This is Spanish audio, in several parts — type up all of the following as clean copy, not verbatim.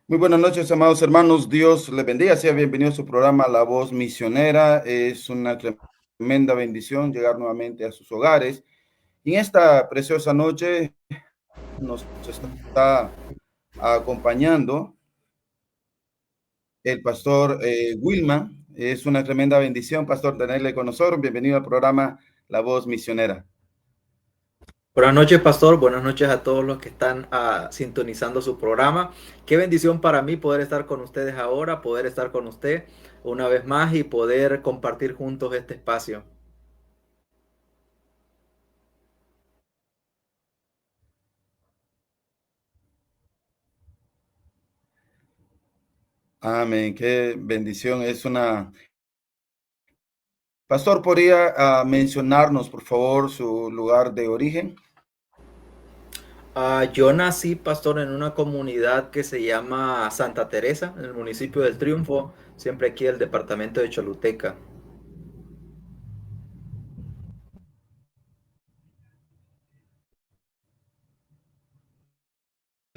Muy buenas noches, amados hermanos. Dios les bendiga. Sea bienvenido a su programa La Voz Misionera. Es una tremenda bendición llegar nuevamente a sus hogares. Y en esta preciosa noche nos está acompañando el pastor Wilma. Es una tremenda bendición, pastor, tenerle con nosotros. Bienvenido al programa La Voz Misionera. Buenas noches, pastor. Buenas noches a todos los que están sintonizando su programa. Qué bendición para mí poder estar con ustedes ahora, poder estar con usted una vez más y poder compartir juntos este espacio. Amén. Qué bendición. Pastor, ¿podría mencionarnos, por favor, su lugar de origen? Yo nací, pastor, en una comunidad que se llama Santa Teresa, en el municipio del Triunfo, siempre aquí en el departamento de Choluteca.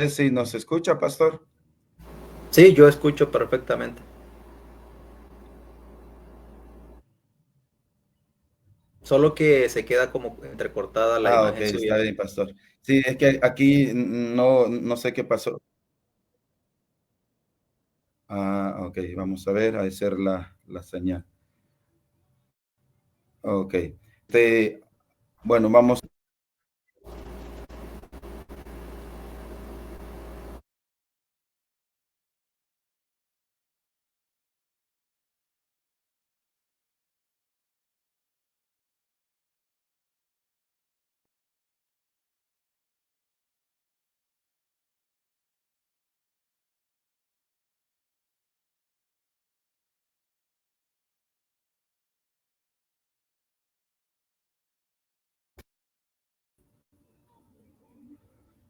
Si nos escucha, pastor. Sí, yo escucho perfectamente. Solo que se queda como entrecortada la Ok, imagen está suya. bien, pastor. Sí, es que aquí no sé qué pasó. Ok, vamos a ver, a hacer la señal. Ok. Este, bueno, vamos.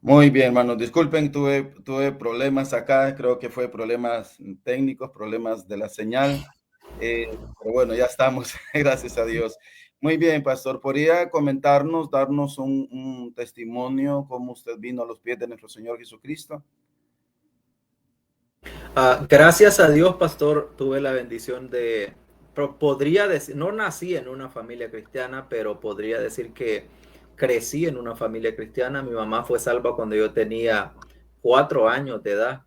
Muy bien, hermanos. Disculpen, tuve problemas acá. Creo que fue problemas técnicos, problemas de la señal. Pero bueno, ya estamos, gracias a Dios. Muy bien, pastor. ¿Podría comentarnos, darnos un testimonio cómo usted vino a los pies de nuestro Señor Jesucristo? Gracias a Dios, pastor, tuve la bendición podría decir, no nací en una familia cristiana, pero podría decir que crecí en una familia cristiana. Mi mamá fue salva cuando yo tenía 4 años de edad.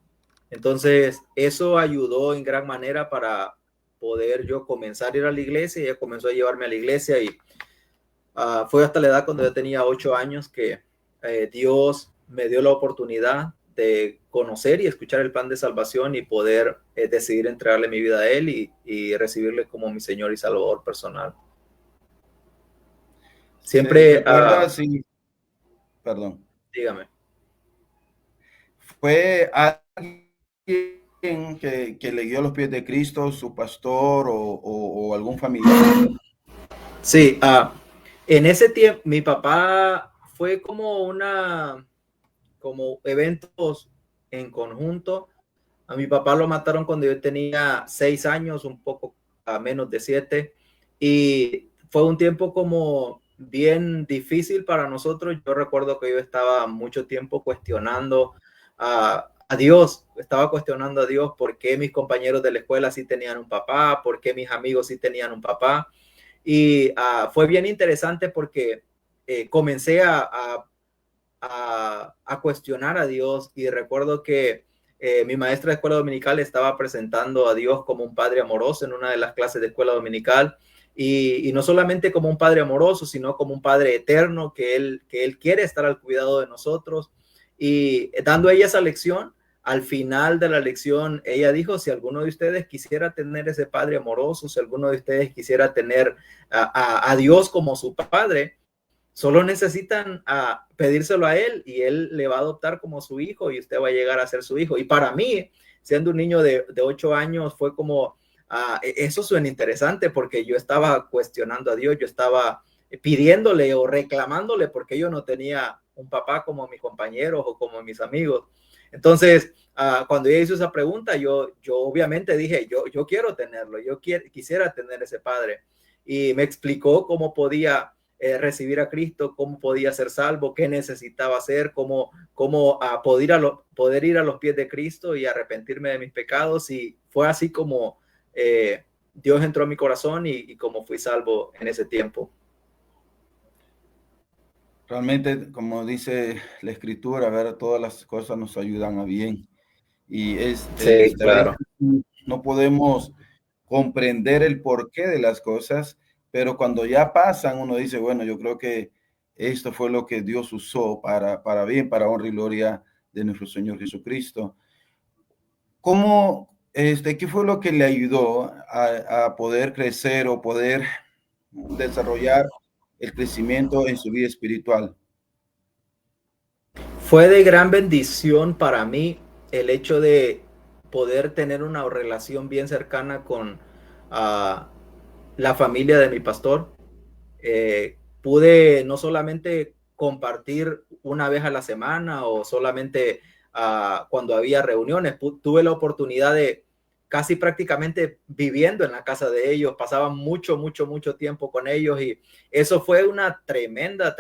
Entonces, eso ayudó en gran manera para poder yo comenzar a ir a la iglesia. Ella comenzó a llevarme a la iglesia y fue hasta la edad cuando yo tenía 8 años que Dios me dio la oportunidad de conocer y escuchar el plan de salvación y poder decidir entregarle mi vida a Él y recibirle como mi Señor y Salvador personal. ¿Se Siempre, recuerda? Sí, perdón. dígame. ¿Fue alguien que le guió a los pies de Cristo, su pastor o algún familiar de usted? Sí, en ese tiempo mi papá fue como eventos en conjunto. A mi papá lo mataron cuando yo tenía 6 años, un poco a menos de 7, y fue un tiempo como bien difícil para nosotros. Yo recuerdo que yo estaba mucho tiempo cuestionando a Dios, estaba cuestionando a Dios por qué mis compañeros de la escuela sí tenían un papá, por qué mis amigos sí tenían un papá. Y fue bien interesante porque comencé a cuestionar a Dios, y recuerdo que mi maestra de escuela dominical estaba presentando a Dios como un padre amoroso en una de las clases de escuela dominical, y no solamente como un padre amoroso, sino como un padre eterno que él quiere estar al cuidado de nosotros. Y dando ella esa lección, al final de la lección, ella dijo: si alguno de ustedes quisiera tener ese padre amoroso, si alguno de ustedes quisiera tener a Dios como su padre, solo necesitan pedírselo a él y él le va a adoptar como su hijo y usted va a llegar a ser su hijo. Y para mí, siendo un niño de 8 años, fue como, eso suena interesante, porque yo estaba cuestionando a Dios, yo estaba pidiéndole o reclamándole porque yo no tenía un papá como mis compañeros o como mis amigos. Entonces, cuando ella hizo esa pregunta, yo obviamente dije, yo quiero tenerlo, quisiera tener ese padre. Y me explicó cómo podía recibir a Cristo, cómo podía ser salvo, qué necesitaba hacer, cómo poder ir a los pies de Cristo y arrepentirme de mis pecados. Y fue así como Dios entró a mi corazón y como fui salvo en ese tiempo. Realmente, como dice la Escritura, ver, todas las cosas nos ayudan a bien. Y Sí, a veces claro. no podemos comprender el porqué de las cosas, pero cuando ya pasan, uno dice, bueno, yo creo que esto fue lo que Dios usó para bien, para honra y gloria de nuestro Señor Jesucristo. ¿Cómo, qué fue lo que le ayudó a poder crecer o poder desarrollar el crecimiento en su vida espiritual? Fue de gran bendición para mí el hecho de poder tener una relación bien cercana con uh, la familia de mi pastor. Pude no solamente compartir una vez a la semana o solamente cuando había reuniones, tuve la oportunidad de casi prácticamente viviendo en la casa de ellos, pasaba mucho tiempo con ellos, y eso fue una tremenda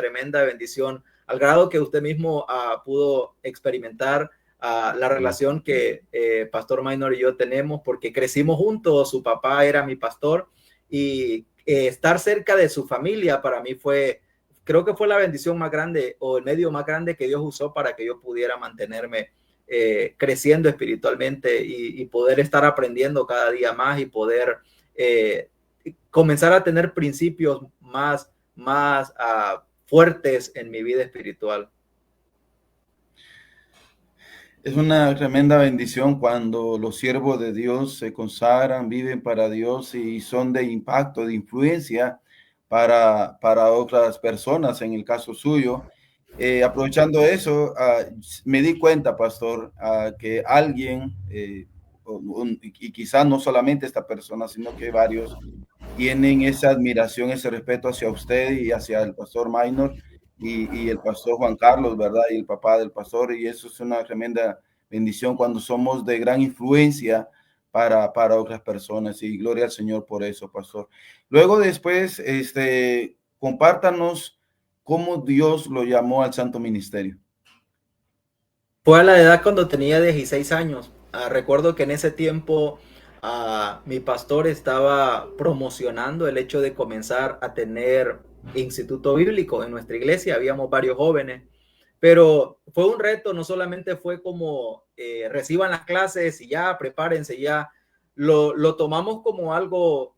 bendición, al grado que usted mismo pudo experimentar la relación que Pastor Minor y yo tenemos, porque crecimos juntos, su papá era mi pastor, y estar cerca de su familia para mí creo que fue la bendición más grande o el medio más grande que Dios usó para que yo pudiera mantenerme creciendo espiritualmente y poder estar aprendiendo cada día más y poder comenzar a tener principios más fuertes en mi vida espiritual. Es una tremenda bendición cuando los siervos de Dios se consagran, viven para Dios y son de impacto, de influencia para otras personas, en el caso suyo. Aprovechando eso, me di cuenta, pastor, que alguien, y quizás no solamente esta persona, sino que varios, tienen esa admiración, ese respeto hacia usted y hacia el pastor Minor y el pastor Juan Carlos, ¿verdad? Y el papá del pastor, y eso es una tremenda bendición cuando somos de gran influencia para otras personas, y gloria al Señor por eso, pastor. Luego después, compártanos cómo Dios lo llamó al santo ministerio. Fue a la edad cuando tenía 16 años. Recuerdo que en ese tiempo mi pastor estaba promocionando el hecho de comenzar a tener instituto bíblico en nuestra iglesia. Habíamos varios jóvenes, pero fue un reto. No solamente fue como reciban las clases y ya, prepárense ya. Lo tomamos como algo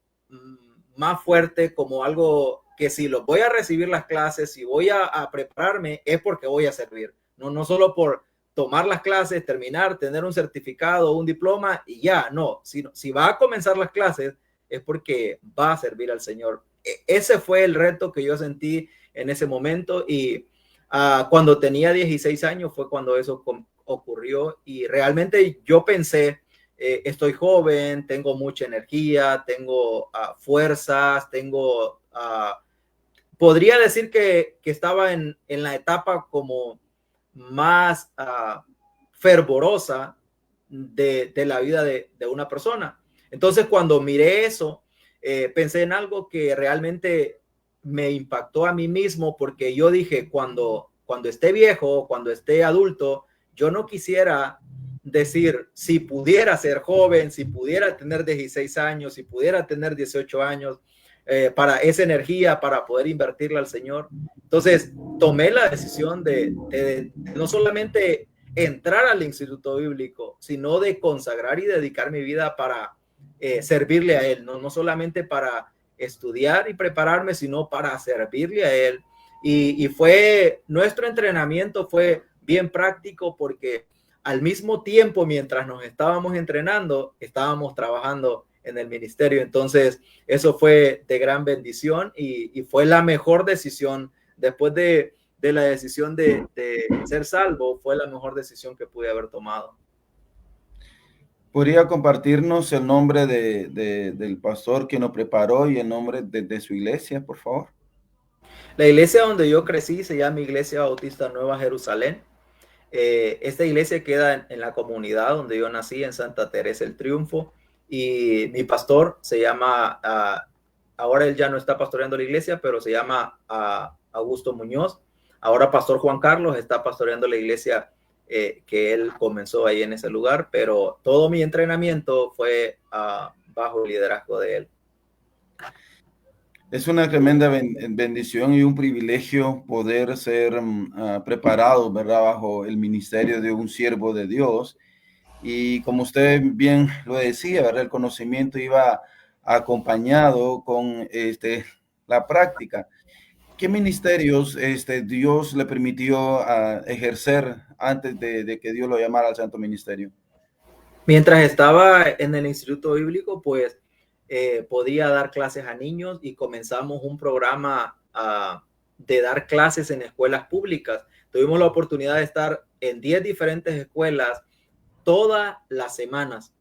más fuerte, como algo que si lo voy a recibir las clases, si voy a prepararme, es porque voy a servir. No solo por tomar las clases, terminar, tener un certificado, un diploma y ya, no, si va a comenzar las clases es porque va a servir al Señor. Ese fue el reto que yo sentí en ese momento, y cuando tenía 16 años fue cuando eso ocurrió, y realmente yo pensé, estoy joven, tengo mucha energía, tengo fuerzas, podría decir que estaba en la etapa como más fervorosa de la vida de una persona. Entonces, cuando miré eso, pensé en algo que realmente me impactó a mí mismo, porque yo dije, cuando esté viejo, cuando esté adulto, yo no quisiera decir, si pudiera ser joven, si pudiera tener 16 años, si pudiera tener 18 años, para esa energía, para poder invertirla al Señor. Entonces, tomé la decisión de no solamente entrar al Instituto Bíblico, sino de consagrar y dedicar mi vida para servirle a Él, no solamente para estudiar y prepararme, sino para servirle a Él. Y nuestro entrenamiento fue bien práctico porque al mismo tiempo, mientras nos estábamos entrenando, estábamos trabajando en el ministerio. Entonces, eso fue de gran bendición y fue la mejor decisión después de la decisión de ser salvo, fue la mejor decisión que pude haber tomado. ¿Podría compartirnos el nombre del pastor que nos preparó y el nombre de su iglesia, por favor? La iglesia donde yo crecí se llama Iglesia Bautista Nueva Jerusalén. Esta iglesia queda en la comunidad donde yo nací, en Santa Teresa del Triunfo, y mi pastor se llama, ahora él ya no está pastoreando la iglesia, pero se llama Augusto Muñoz. Ahora pastor Juan Carlos está pastoreando la iglesia que él comenzó ahí en ese lugar, pero todo mi entrenamiento fue bajo el liderazgo de él. Es una tremenda bendición y un privilegio poder ser preparado, ¿verdad?, bajo el ministerio de un siervo de Dios. Y como usted bien lo decía, ¿verdad?, el conocimiento iba acompañado con la práctica. ¿Qué ministerios Dios le permitió ejercer antes de que Dios lo llamara al santo ministerio? Mientras estaba en el Instituto Bíblico, pues podía dar clases a niños y comenzamos un programa de dar clases en escuelas públicas. Tuvimos la oportunidad de estar en 10 diferentes escuelas todas las semanas.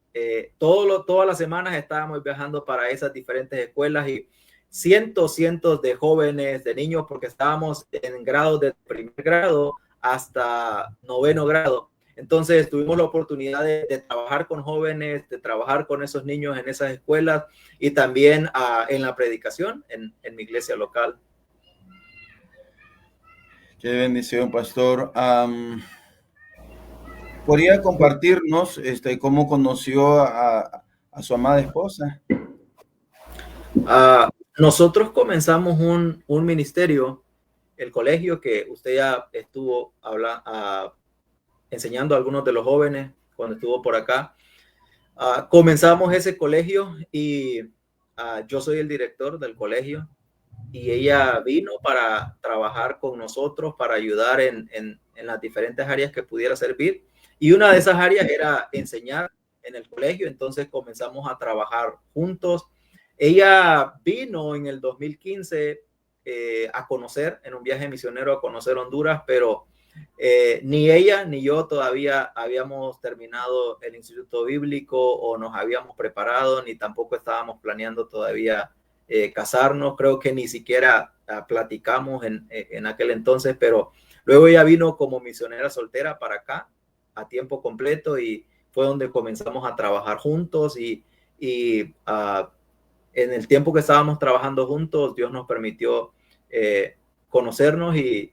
Todas las semanas estábamos viajando para esas diferentes escuelas y cientos de jóvenes, de niños, porque estábamos en grados de primer grado hasta 9º grado. Entonces tuvimos la oportunidad de trabajar con jóvenes, de trabajar con esos niños en esas escuelas y también en la predicación en mi iglesia local. Qué bendición, pastor. ¿Podría compartirnos cómo conoció a su amada esposa? Nosotros comenzamos un ministerio, el colegio que usted ya estuvo enseñando a algunos de los jóvenes cuando estuvo por acá. Comenzamos ese colegio y yo soy el director del colegio y ella vino para trabajar con nosotros, para ayudar en las diferentes áreas que pudiera servir. Y una de esas áreas era enseñar en el colegio. Entonces comenzamos a trabajar juntos. Ella vino en el 2015 a conocer, en un viaje misionero, a conocer Honduras, pero ni ella ni yo todavía habíamos terminado el Instituto Bíblico o nos habíamos preparado, ni tampoco estábamos planeando todavía casarnos. Creo que ni siquiera platicamos en aquel entonces, pero luego ella vino como misionera soltera para acá a tiempo completo y fue donde comenzamos a trabajar juntos y en el tiempo que estábamos trabajando juntos, Dios nos permitió conocernos y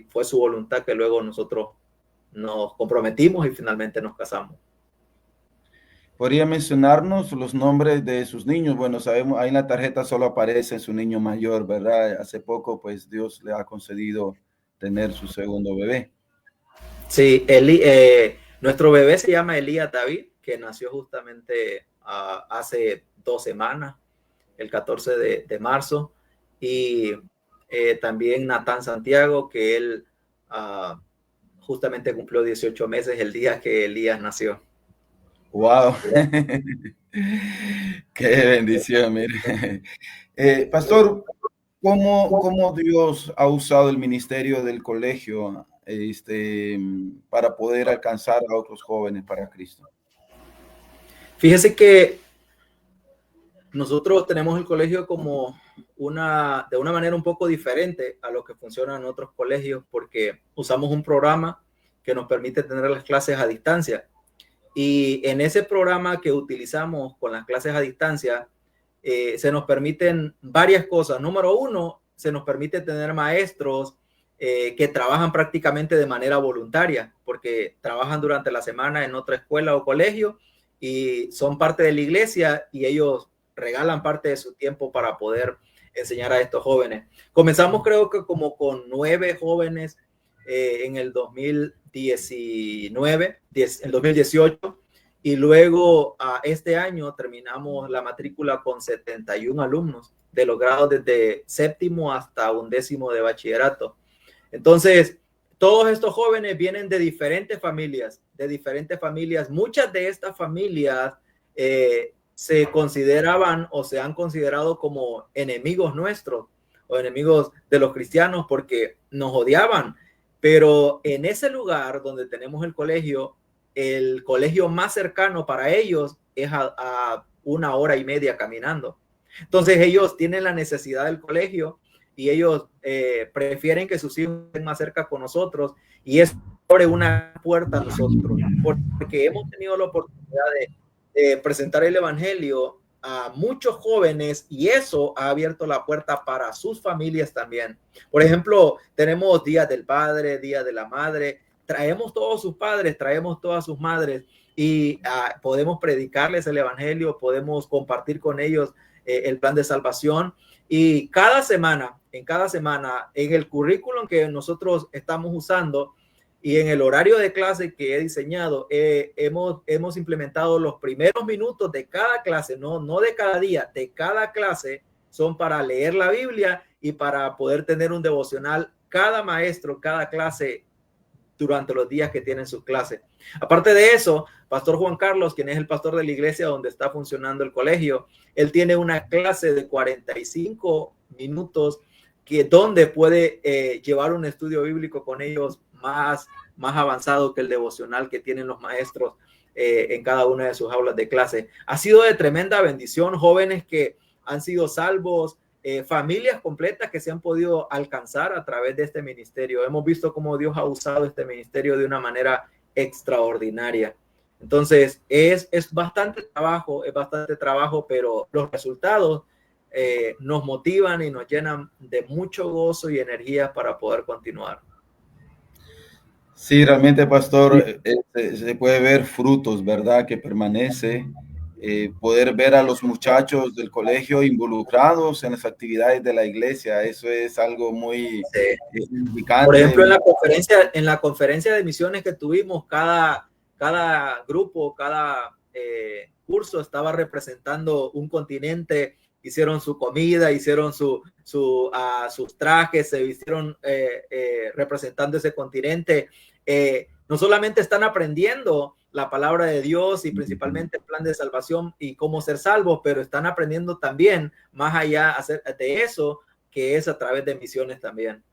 fue su voluntad que luego nosotros nos comprometimos y finalmente nos casamos. ¿Podría mencionarnos los nombres de sus niños? Bueno, sabemos, ahí en la tarjeta solo aparece su niño mayor, ¿verdad? Hace poco, pues, Dios le ha concedido tener su segundo bebé. Sí, nuestro bebé se llama Elías David, que nació justamente hace 2 semanas, el 14 de marzo, y también Natán Santiago, que él justamente cumplió 18 meses el día que Elías nació. ¡Wow! ¡Qué bendición! Mire. Pastor, ¿cómo Dios ha usado el ministerio del colegio para poder alcanzar a otros jóvenes para Cristo? Fíjese que nosotros tenemos el colegio como de una manera un poco diferente a lo que funciona en otros colegios, porque usamos un programa que nos permite tener las clases a distancia. Y en ese programa que utilizamos con las clases a distancia, se nos permiten varias cosas. Número 1, se nos permite tener maestros que trabajan prácticamente de manera voluntaria, porque trabajan durante la semana en otra escuela o colegio y son parte de la iglesia y ellos regalan parte de su tiempo para poder enseñar a estos jóvenes. Comenzamos creo que como con 9 jóvenes en el 2019, el 2018, y luego este año terminamos la matrícula con 71 alumnos de los grados desde séptimo hasta 11º de bachillerato. Entonces, todos estos jóvenes vienen de diferentes familias. Muchas de estas familias se consideraban o se han considerado como enemigos nuestros o enemigos de los cristianos porque nos odiaban. Pero en ese lugar donde tenemos el colegio más cercano para ellos es a 1 hora y media caminando. Entonces ellos tienen la necesidad del colegio y ellos prefieren que sus hijos estén más cerca con nosotros, y eso abre una puerta a nosotros, porque hemos tenido la oportunidad de presentar el evangelio a muchos jóvenes, y eso ha abierto la puerta para sus familias también. Por ejemplo, tenemos días del padre, día de la madre, traemos todos sus padres, traemos todas sus madres, y podemos predicarles el evangelio, podemos compartir con ellos el plan de salvación. Y en cada semana, en el currículum que nosotros estamos usando y en el horario de clase que he diseñado, hemos implementado los primeros minutos de cada clase, no de cada día, de cada clase, son para leer la Biblia y para poder tener un devocional cada maestro, cada clase, durante los días que tienen sus clases. Aparte de eso, Pastor Juan Carlos, quien es el pastor de la iglesia donde está funcionando el colegio, él tiene una clase de 45 minutos donde puede llevar un estudio bíblico con ellos más avanzado que el devocional que tienen los maestros en cada una de sus aulas de clase. Ha sido de tremenda bendición, jóvenes que han sido salvos, familias completas que se han podido alcanzar a través de este ministerio. Hemos visto cómo Dios ha usado este ministerio de una manera extraordinaria. Entonces, es bastante trabajo, pero los resultados nos motivan y nos llenan de mucho gozo y energía para poder continuar. Sí, realmente, pastor, se puede ver frutos, ¿verdad? Que permanece. Poder ver a los muchachos del colegio involucrados en las actividades de la iglesia, eso es algo muy significante. Por ejemplo, en la conferencia de misiones que tuvimos, cada grupo, cada curso estaba representando un continente. Hicieron su comida, hicieron sus trajes, se vistieron representando ese continente. No solamente están aprendiendo la palabra de Dios y principalmente el plan de salvación y cómo ser salvos, pero están aprendiendo también más allá de eso, que es a través de misiones también.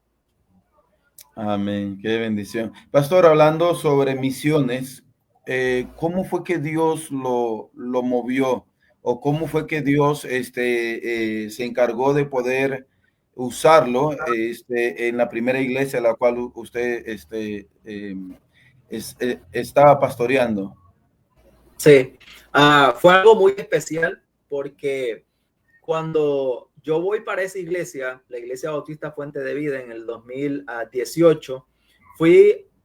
Amén, qué bendición. Pastor, hablando sobre misiones, ¿cómo fue que Dios lo movió? ¿O cómo fue que Dios se encargó de poder usarlo en la primera iglesia a la cual usted estaba pastoreando? Sí, fue algo muy especial porque cuando yo voy para esa iglesia, la Iglesia Bautista Fuente de Vida, en el 2018,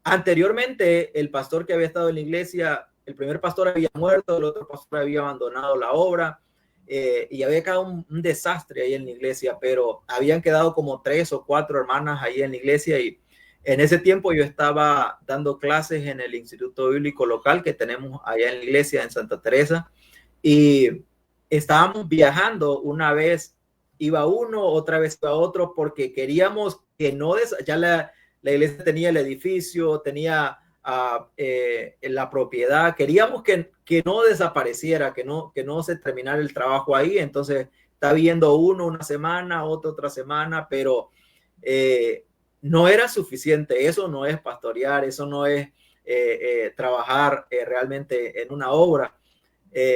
anteriormente el pastor que había estado en la iglesia, el primer pastor había muerto, el otro pastor había abandonado la obra y había quedado un desastre ahí en la iglesia, pero habían quedado como 3 o 4 hermanas ahí en la iglesia, y en ese tiempo yo estaba dando clases en el Instituto Bíblico local que tenemos allá en la iglesia en Santa Teresa, y estábamos viajando. Una vez iba uno, otra vez iba otro, porque queríamos que ya la iglesia tenía el edificio, tenía la propiedad, queríamos que no desapareciera, que no se terminara el trabajo ahí. Entonces está viendo uno una semana, otro otra semana, pero no era suficiente. Eso no es pastorear, eso no es trabajar realmente en una obra.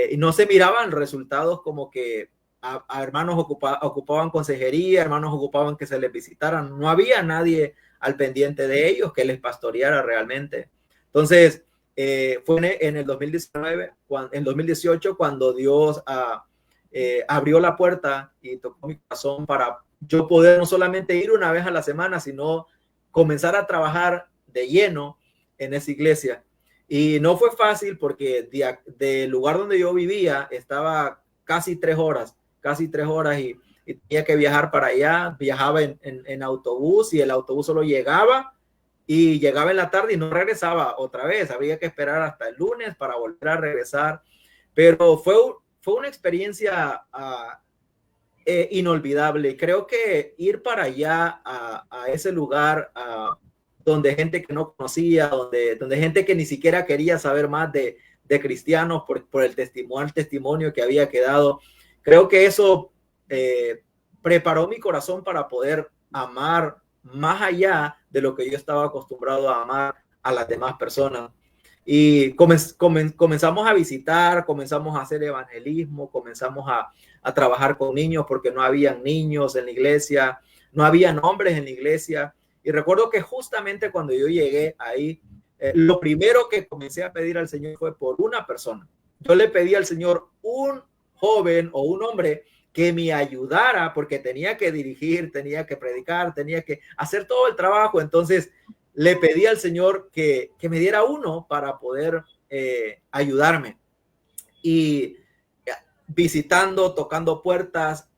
Y no se miraban resultados, como que a hermanos ocupaban consejería, hermanos ocupaban que se les visitaran. No había nadie al pendiente de ellos que les pastoreara realmente. Entonces, fue en el 2018 cuando Dios abrió la puerta y tocó mi corazón para yo poder no solamente ir una vez a la semana, sino comenzar a trabajar de lleno en esa iglesia. Y no fue fácil porque del lugar donde yo vivía estaba casi 3 horas y tenía que viajar para allá. Viajaba en autobús y el autobús solo llegaba en la tarde y no regresaba otra vez. Había que esperar hasta el lunes para volver a regresar. Pero fue una experiencia inolvidable. Creo que ir para allá a ese lugar donde gente que no conocía, donde gente que ni siquiera quería saber más de cristianos por el testimonio que había quedado, creo que eso preparó mi corazón para poder amar más allá de lo que yo estaba acostumbrado a amar a las demás personas. Y comenzamos a visitar, comenzamos a hacer evangelismo, comenzamos a trabajar con niños porque no habían niños en la iglesia, no habían hombres en la iglesia. Y recuerdo que justamente cuando yo llegué ahí, lo primero que comencé a pedir al Señor fue por una persona. Yo le pedí al Señor un joven o un hombre que me ayudara porque tenía que dirigir, tenía que predicar, tenía que hacer todo el trabajo. Entonces le pedí al Señor que me diera uno para poder ayudarme. Y visitando, tocando puertas,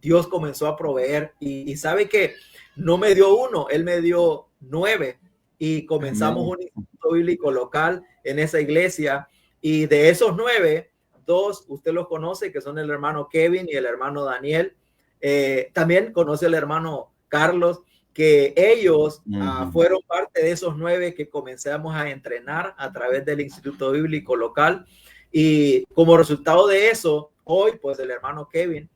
Dios comenzó a proveer y sabe que no me dio uno, Él me dio 9 y comenzamos un instituto bíblico local en esa iglesia y de esos 9, 2, usted los conoce, que son el hermano Kevin y el hermano Daniel. También conoce el hermano Carlos, que ellos fueron parte de esos 9 que comenzamos a entrenar a través del instituto bíblico local. Y como resultado de eso, hoy pues el hermano Kevin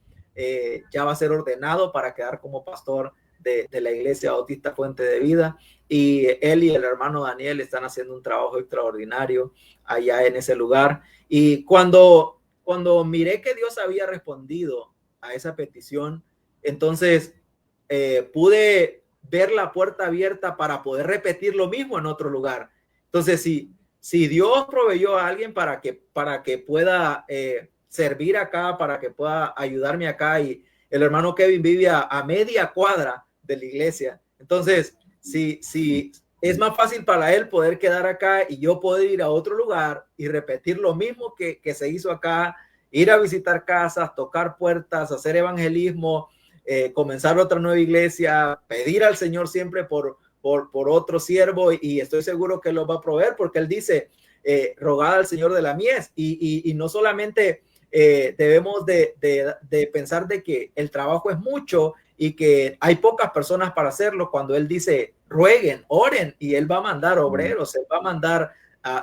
ya va a ser ordenado para quedar como pastor de la iglesia Bautista Fuente de Vida, y él y el hermano Daniel están haciendo un trabajo extraordinario allá en ese lugar. Y cuando miré que Dios había respondido a esa petición, entonces pude ver la puerta abierta para poder repetir lo mismo en otro lugar. Entonces, si Dios proveyó a alguien para que pueda servir acá, para que pueda ayudarme acá, y el hermano Kevin vive a media cuadra de la iglesia, entonces si es más fácil para él poder quedar acá y yo poder ir a otro lugar y repetir lo mismo que se hizo acá, ir a visitar casas, tocar puertas, hacer evangelismo, comenzar otra nueva iglesia, pedir al Señor siempre por otro siervo, y estoy seguro que lo va a proveer porque él dice, rogad al Señor de la mies, y no solamente debemos de pensar de que el trabajo es mucho y que hay pocas personas para hacerlo. Cuando él dice rueguen, oren, y él va a mandar obreros, él va a mandar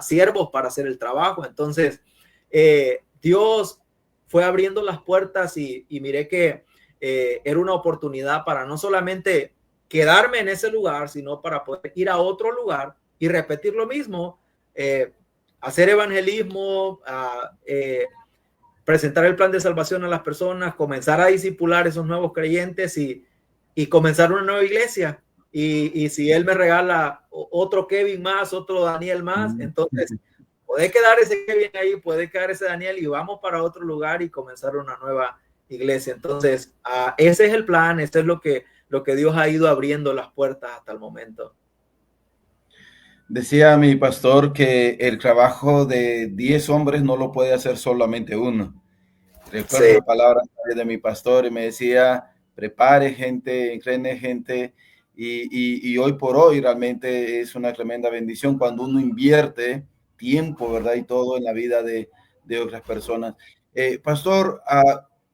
siervos para hacer el trabajo. Entonces Dios fue abriendo las puertas y miré que era una oportunidad para no solamente quedarme en ese lugar, sino para poder ir a otro lugar y repetir lo mismo, hacer evangelismo, presentar el plan de salvación a las personas, comenzar a discipular esos nuevos creyentes y comenzar una nueva iglesia. Y si él me regala otro Kevin más, otro Daniel más, entonces puede quedar ese Kevin ahí, puede quedar ese Daniel y vamos para otro lugar y comenzar una nueva iglesia. Entonces ese es el plan, ese es lo que Dios ha ido abriendo las puertas hasta el momento. Decía mi pastor que el trabajo de 10 hombres no lo puede hacer solamente uno. Recuerdo la palabra de mi pastor y me decía, prepare gente, entrene gente, y hoy por hoy realmente es una tremenda bendición cuando uno invierte tiempo, ¿verdad? Y todo en la vida de otras personas. Pastor,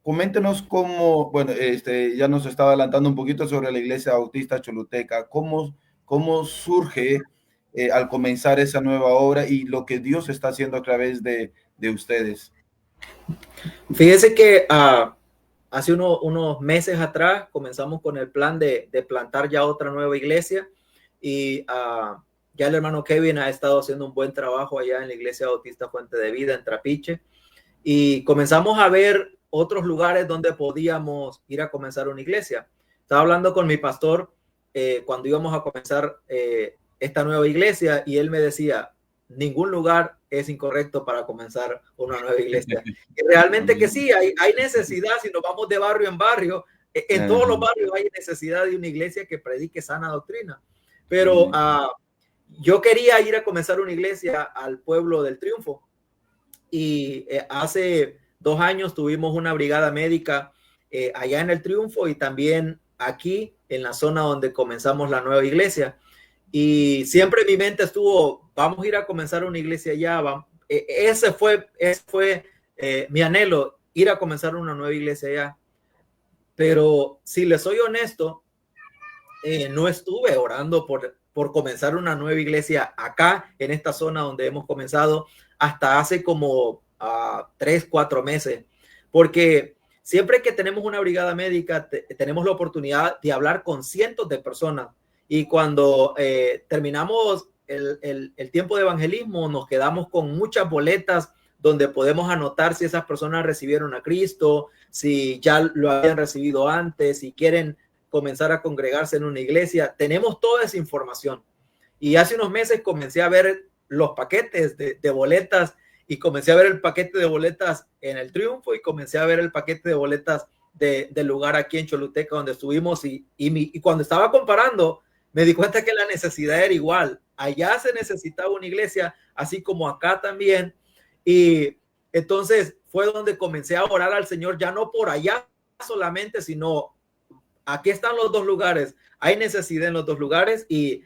coméntenos cómo, bueno, ya nos estaba adelantando un poquito sobre la Iglesia Bautista Choluteca, cómo surge al comenzar esa nueva obra y lo que Dios está haciendo a través de ustedes. Fíjese que hace unos meses atrás comenzamos con el plan de plantar ya otra nueva iglesia, y ya el hermano Kevin ha estado haciendo un buen trabajo allá en la Iglesia Bautista Fuente de Vida en Trapiche, y comenzamos a ver otros lugares donde podíamos ir a comenzar una iglesia. Estaba hablando con mi pastor cuando íbamos a comenzar esta nueva iglesia, y él me decía, ningún lugar es incorrecto para comenzar una nueva iglesia. Y realmente que sí, hay necesidad. Si nos vamos de barrio en barrio, en todos los barrios hay necesidad de una iglesia que predique sana doctrina. Pero yo quería ir a comenzar una iglesia al pueblo del Triunfo, y hace 2 años tuvimos una brigada médica allá en el Triunfo y también aquí en la zona donde comenzamos la nueva iglesia. Y siempre en mi mente estuvo, vamos a ir a comenzar una iglesia allá. Ese fue mi anhelo, ir a comenzar una nueva iglesia allá. Pero si les soy honesto, no estuve orando por comenzar una nueva iglesia acá en esta zona donde hemos comenzado hasta hace como 3-4 meses, porque siempre que tenemos una brigada médica tenemos la oportunidad de hablar con cientos de personas, y cuando terminamos el tiempo de evangelismo nos quedamos con muchas boletas donde podemos anotar si esas personas recibieron a Cristo, si ya lo habían recibido antes, si quieren comenzar a congregarse en una iglesia. Tenemos toda esa información. Y hace unos meses comencé a ver los paquetes de boletas, y comencé a ver el paquete de boletas en el Triunfo y comencé a ver el paquete de boletas del lugar aquí en Choluteca donde estuvimos, y cuando estaba comparando me di cuenta que la necesidad era igual. Allá se necesitaba una iglesia, así como acá también. Y entonces fue donde comencé a orar al Señor, ya no por allá solamente, sino aquí están los dos lugares, hay necesidad en los dos lugares, y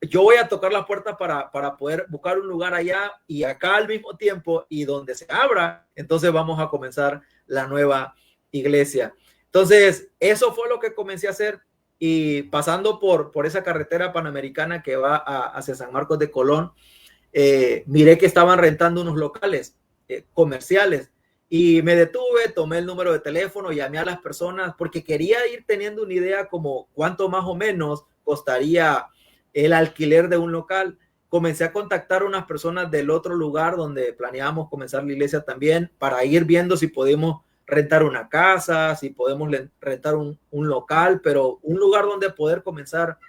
yo voy a tocar las puertas para poder buscar un lugar allá y acá al mismo tiempo, y donde se abra, entonces vamos a comenzar la nueva iglesia. Entonces, eso fue lo que comencé a hacer, y pasando por esa carretera panamericana que va hacia San Marcos de Colón, miré que estaban rentando unos locales comerciales, y me detuve, tomé el número de teléfono, llamé a las personas porque quería ir teniendo una idea como cuánto más o menos costaría el alquiler de un local. Comencé a contactar a unas personas del otro lugar donde planeábamos comenzar la iglesia también, para ir viendo si podemos rentar una casa, si podemos rentar un local, pero un lugar donde poder comenzar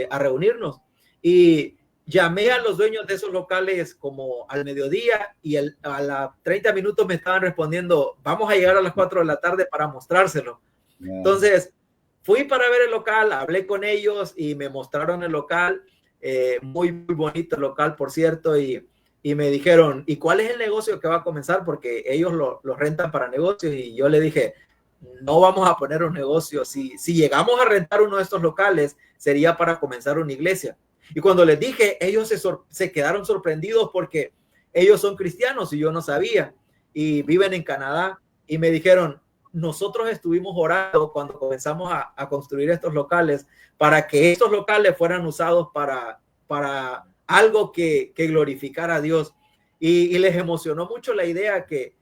a reunirnos. Y llamé a los dueños de esos locales como al mediodía, y a los 30 minutos me estaban respondiendo, vamos a llegar a las 4 de la tarde para mostrárselo. Yeah. Entonces fui para ver el local, hablé con ellos y me mostraron el local, muy, muy bonito el local, por cierto, y me dijeron, ¿y cuál es el negocio que va a comenzar? Porque ellos lo rentan para negocios, y yo le dije, no vamos a poner un negocio. Si llegamos a rentar uno de estos locales, sería para comenzar una iglesia. Y cuando les dije, ellos se quedaron sorprendidos porque ellos son cristianos y yo no sabía, y viven en Canadá, y me dijeron, nosotros estuvimos orando cuando comenzamos a construir estos locales para que estos locales fueran usados para algo que glorificara a Dios, y les emocionó mucho la idea que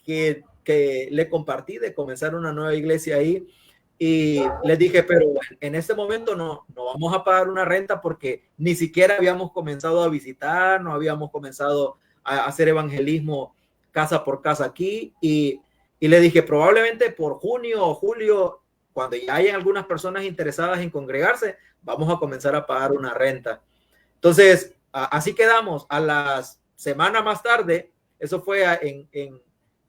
le compartí de comenzar una nueva iglesia ahí. Y les dije, pero en este momento no vamos a pagar una renta porque ni siquiera habíamos comenzado a visitar, no habíamos comenzado a hacer evangelismo casa por casa aquí. Y le dije, probablemente por junio o julio, cuando ya hayan algunas personas interesadas en congregarse, vamos a comenzar a pagar una renta. Entonces, así quedamos. A las semanas más tarde, eso fue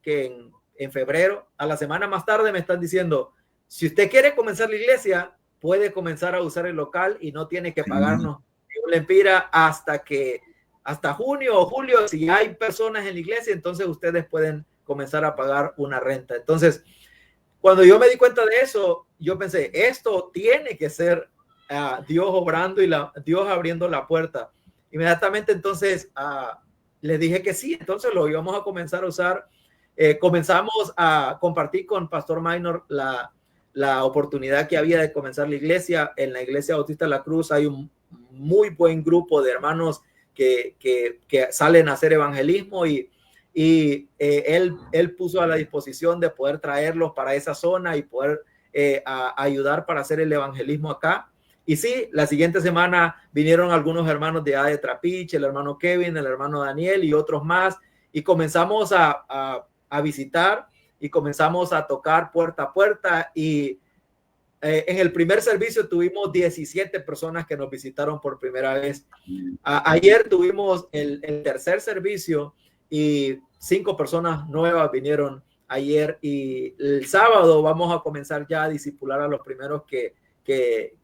en febrero, a la semana más tarde me están diciendo, si usted quiere comenzar la iglesia, puede comenzar a usar el local y no tiene que pagarnos un lempira hasta junio o julio. Si hay personas en la iglesia, entonces ustedes pueden comenzar a pagar una renta. Entonces, cuando yo me di cuenta de eso, yo pensé, esto tiene que ser Dios obrando y Dios abriendo la puerta. Inmediatamente entonces le dije que sí, entonces lo íbamos a comenzar a usar. Comenzamos a compartir con Pastor Minor la oportunidad que había de comenzar la iglesia. En la Iglesia Bautista La Cruz hay un muy buen grupo de hermanos que salen a hacer evangelismo, y él puso a la disposición de poder traerlos para esa zona y poder ayudar para hacer el evangelismo acá. Y sí, la siguiente semana vinieron algunos hermanos de Trapiche, el hermano Kevin, el hermano Daniel y otros más, y comenzamos a visitar y comenzamos a tocar puerta a puerta, y en el primer servicio tuvimos 17 personas que nos visitaron por primera vez. Ayer tuvimos el tercer servicio y 5 personas nuevas vinieron ayer, y el sábado vamos a comenzar ya a discipular a los primeros que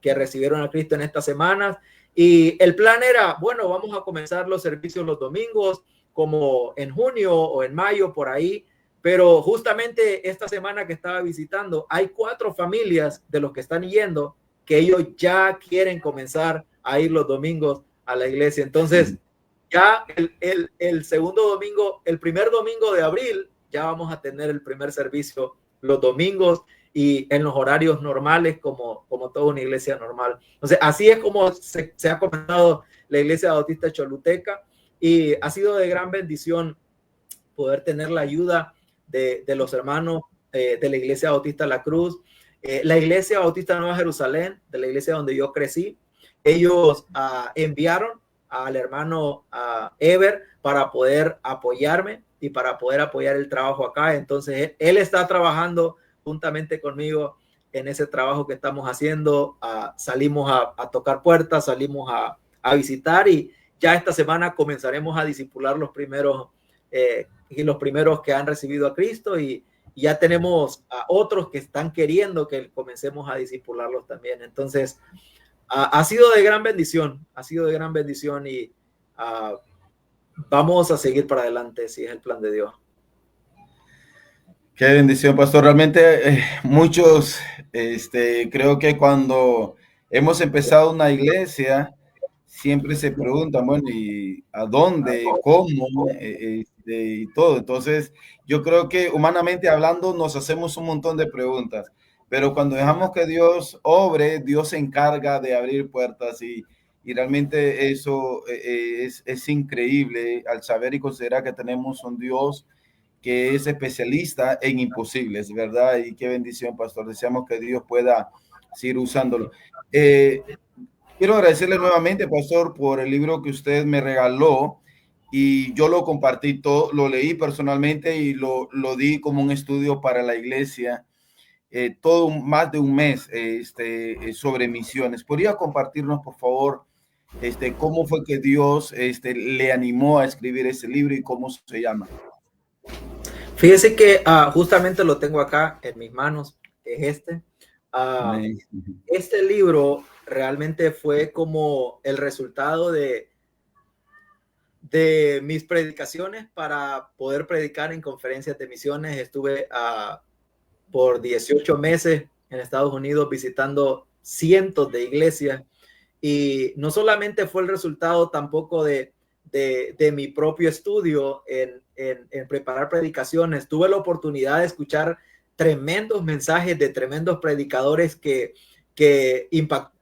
recibieron a Cristo en estas semanas. Y el plan era, bueno, vamos a comenzar los servicios los domingos, como en junio o en mayo, por ahí, Pero justamente esta semana que estaba visitando, hay 4 familias de los que están yendo que ellos ya quieren comenzar a ir los domingos a la iglesia. Entonces, ya el segundo domingo, el primer domingo de abril, ya vamos a tener el primer servicio los domingos y en los horarios normales como toda una iglesia normal. Entonces, así es como se ha comenzado la iglesia bautista choluteca, y ha sido de gran bendición poder tener la ayuda de los hermanos de la iglesia bautista La Cruz, la iglesia bautista Nueva Jerusalén, de la iglesia donde yo crecí. Ellos enviaron al hermano Ever para poder apoyarme y para poder apoyar el trabajo acá. Entonces él está trabajando juntamente conmigo en ese trabajo que estamos haciendo. Salimos a tocar puertas, salimos a visitar, y ya esta semana comenzaremos a discipular los primeros que han recibido a Cristo, y ya tenemos a otros que están queriendo que comencemos a discipularlos también. Entonces ha sido de gran bendición, y vamos a seguir para adelante si es el plan de Dios. Qué bendición, pastor. Realmente muchos, creo que cuando hemos empezado una iglesia, siempre se preguntan, bueno, ¿y a dónde? ¿Cómo? Y todo. Entonces, yo creo que humanamente hablando nos hacemos un montón de preguntas, pero cuando dejamos que Dios obre, Dios se encarga de abrir puertas, y realmente eso es increíble al saber y considerar que tenemos un Dios que es especialista en imposibles, ¿verdad? Y qué bendición, pastor. Deseamos que Dios pueda seguir usándolo. Quiero agradecerle nuevamente, pastor, por el libro que usted me regaló, y yo lo compartí todo, lo leí personalmente y lo di como un estudio para la iglesia, todo más de un mes sobre misiones. ¿Podría compartirnos, por favor, cómo fue que Dios le animó a escribir ese libro y cómo se llama? Fíjese que justamente lo tengo acá en mis manos, es este libro realmente fue como el resultado de mis predicaciones para poder predicar en conferencias de misiones. Estuve por 18 meses en Estados Unidos visitando cientos de iglesias, y no solamente fue el resultado tampoco de mi propio estudio en preparar predicaciones. Tuve la oportunidad de escuchar tremendos mensajes de tremendos predicadores que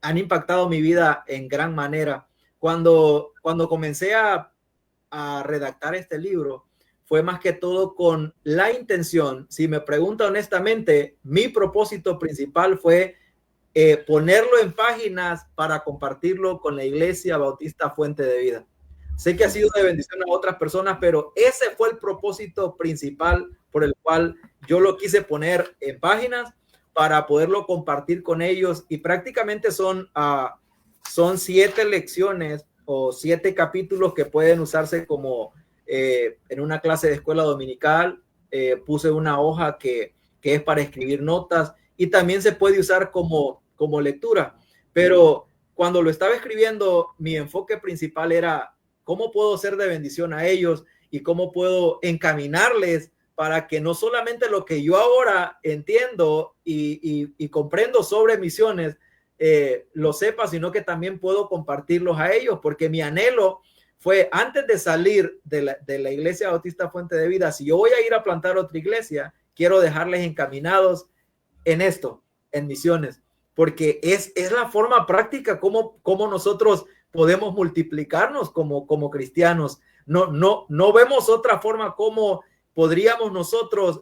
han impactado mi vida en gran manera. Cuando comencé a redactar este libro, fue más que todo con la intención, si me pregunta honestamente, mi propósito principal fue ponerlo en páginas para compartirlo con la Iglesia Bautista Fuente de Vida. Sé que ha sido de bendición a otras personas, pero ese fue el propósito principal por el cual yo lo quise poner en páginas para poderlo compartir con ellos. Y prácticamente son 7 lecciones o 7 capítulos que pueden usarse como en una clase de escuela dominical. Puse una hoja que es para escribir notas, y también se puede usar como lectura. Pero cuando lo estaba escribiendo, mi enfoque principal era cómo puedo ser de bendición a ellos y cómo puedo encaminarles para que no solamente lo que yo ahora entiendo y comprendo sobre misiones lo sepa, sino que también puedo compartirlos a ellos, porque mi anhelo fue, antes de salir de la Iglesia Bautista Fuente de Vida, si yo voy a ir a plantar otra iglesia, quiero dejarles encaminados en esto, en misiones, porque es la forma práctica como nosotros podemos multiplicarnos como cristianos. No vemos otra forma como podríamos nosotros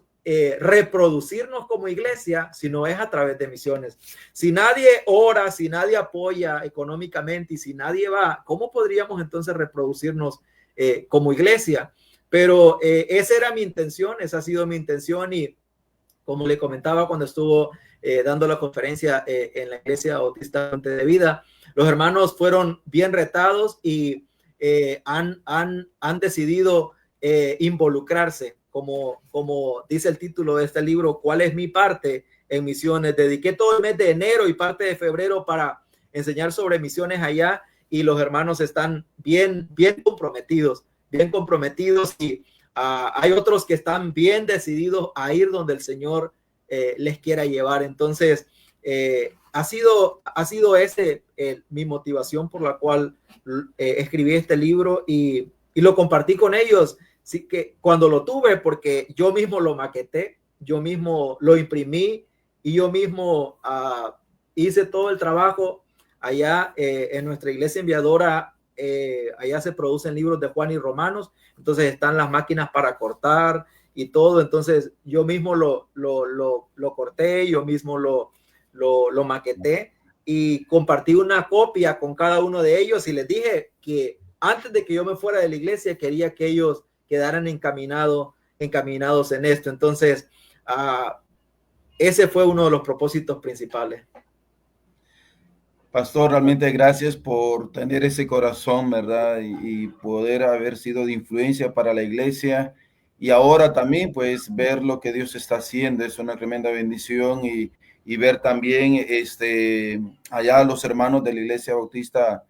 reproducirnos como iglesia, si no es a través de misiones. Si nadie ora, si nadie apoya económicamente y si nadie va, ¿cómo podríamos entonces reproducirnos como iglesia? Pero esa era mi intención, esa ha sido mi intención, y como le comentaba cuando estuvo dando la conferencia en la Iglesia Bautista Fuente de Vida, los hermanos fueron bien retados y han decidido involucrarse, como dice el título de este libro, ¿cuál es mi parte en misiones? Dediqué todo el mes de enero y parte de febrero para enseñar sobre misiones allá, y los hermanos están bien comprometidos, y hay otros que están bien decididos a ir donde el Señor les quiera llevar. Entonces, ha sido mi motivación por la cual escribí este libro y lo compartí con ellos. Así que cuando lo tuve, porque yo mismo lo maqueté, yo mismo lo imprimí y yo mismo hice todo el trabajo allá en nuestra iglesia enviadora. Allá se producen libros de Juan y Romanos, entonces están las máquinas para cortar y todo. Entonces yo mismo lo corté, yo mismo lo maqueté y compartí una copia con cada uno de ellos y les dije que antes de que yo me fuera de la iglesia quería que ellos quedaran encaminados en esto. Entonces ese fue uno de los propósitos principales. Pastor, realmente gracias por tener ese corazón, ¿verdad? Y poder haber sido de influencia para la iglesia. Y ahora también, pues, ver lo que Dios está haciendo es una tremenda bendición. Y ver también allá los hermanos de la Iglesia Bautista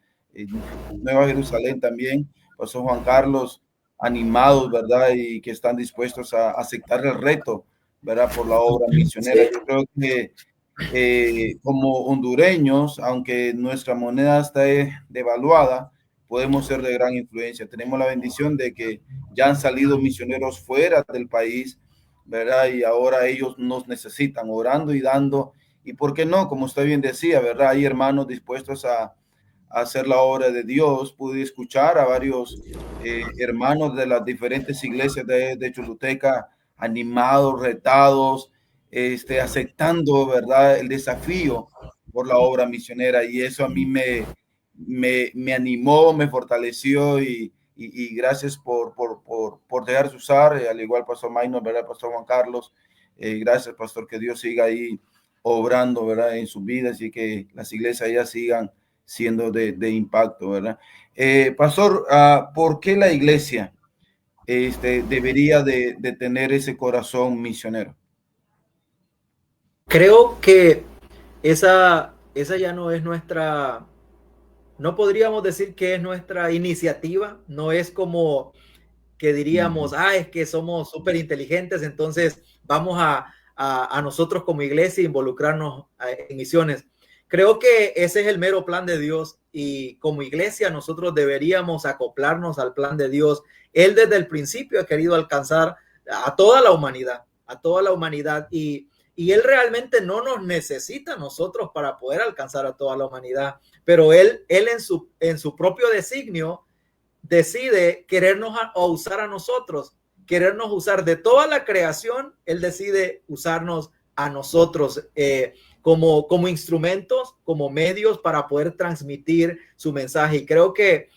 Nueva Jerusalén también, Pastor Juan Carlos, animados, ¿verdad? Y que están dispuestos a aceptar el reto, ¿verdad? Por la obra misionera. Sí. Yo creo que como hondureños, aunque nuestra moneda está devaluada, podemos ser de gran influencia. Tenemos la bendición de que ya han salido misioneros fuera del país, ¿verdad? Y ahora ellos nos necesitan orando y dando. Y por qué no, como usted bien decía, ¿verdad? Hay hermanos dispuestos a hacer la obra de Dios. Pude escuchar a varios hermanos de las diferentes iglesias de Choluteca animados, retados, aceptando, ¿verdad?, el desafío por la obra misionera, y eso a mí me animó, me fortaleció, y gracias por dejarse usar, al igual Pastor Maynor, ¿verdad?, Pastor Juan Carlos, gracias, Pastor, que Dios siga ahí obrando, ¿verdad?, en sus vidas, y que las iglesias ya sigan siendo de impacto, ¿verdad? Pastor, ¿por qué la iglesia debería de tener ese corazón misionero? Creo que esa ya no es nuestra, no podríamos decir que es nuestra iniciativa, no es como que diríamos, es que somos súper inteligentes, entonces vamos a nosotros como iglesia involucrarnos en misiones. Creo que ese es el mero plan de Dios y como iglesia nosotros deberíamos acoplarnos al plan de Dios. Él desde el principio ha querido alcanzar a toda la humanidad y Él realmente no nos necesita a nosotros para poder alcanzar a toda la humanidad, pero Él en su propio designio decide querernos usar a nosotros, querernos usar de toda la creación. Él decide usarnos a nosotros como instrumentos, como medios para poder transmitir su mensaje. Y creo que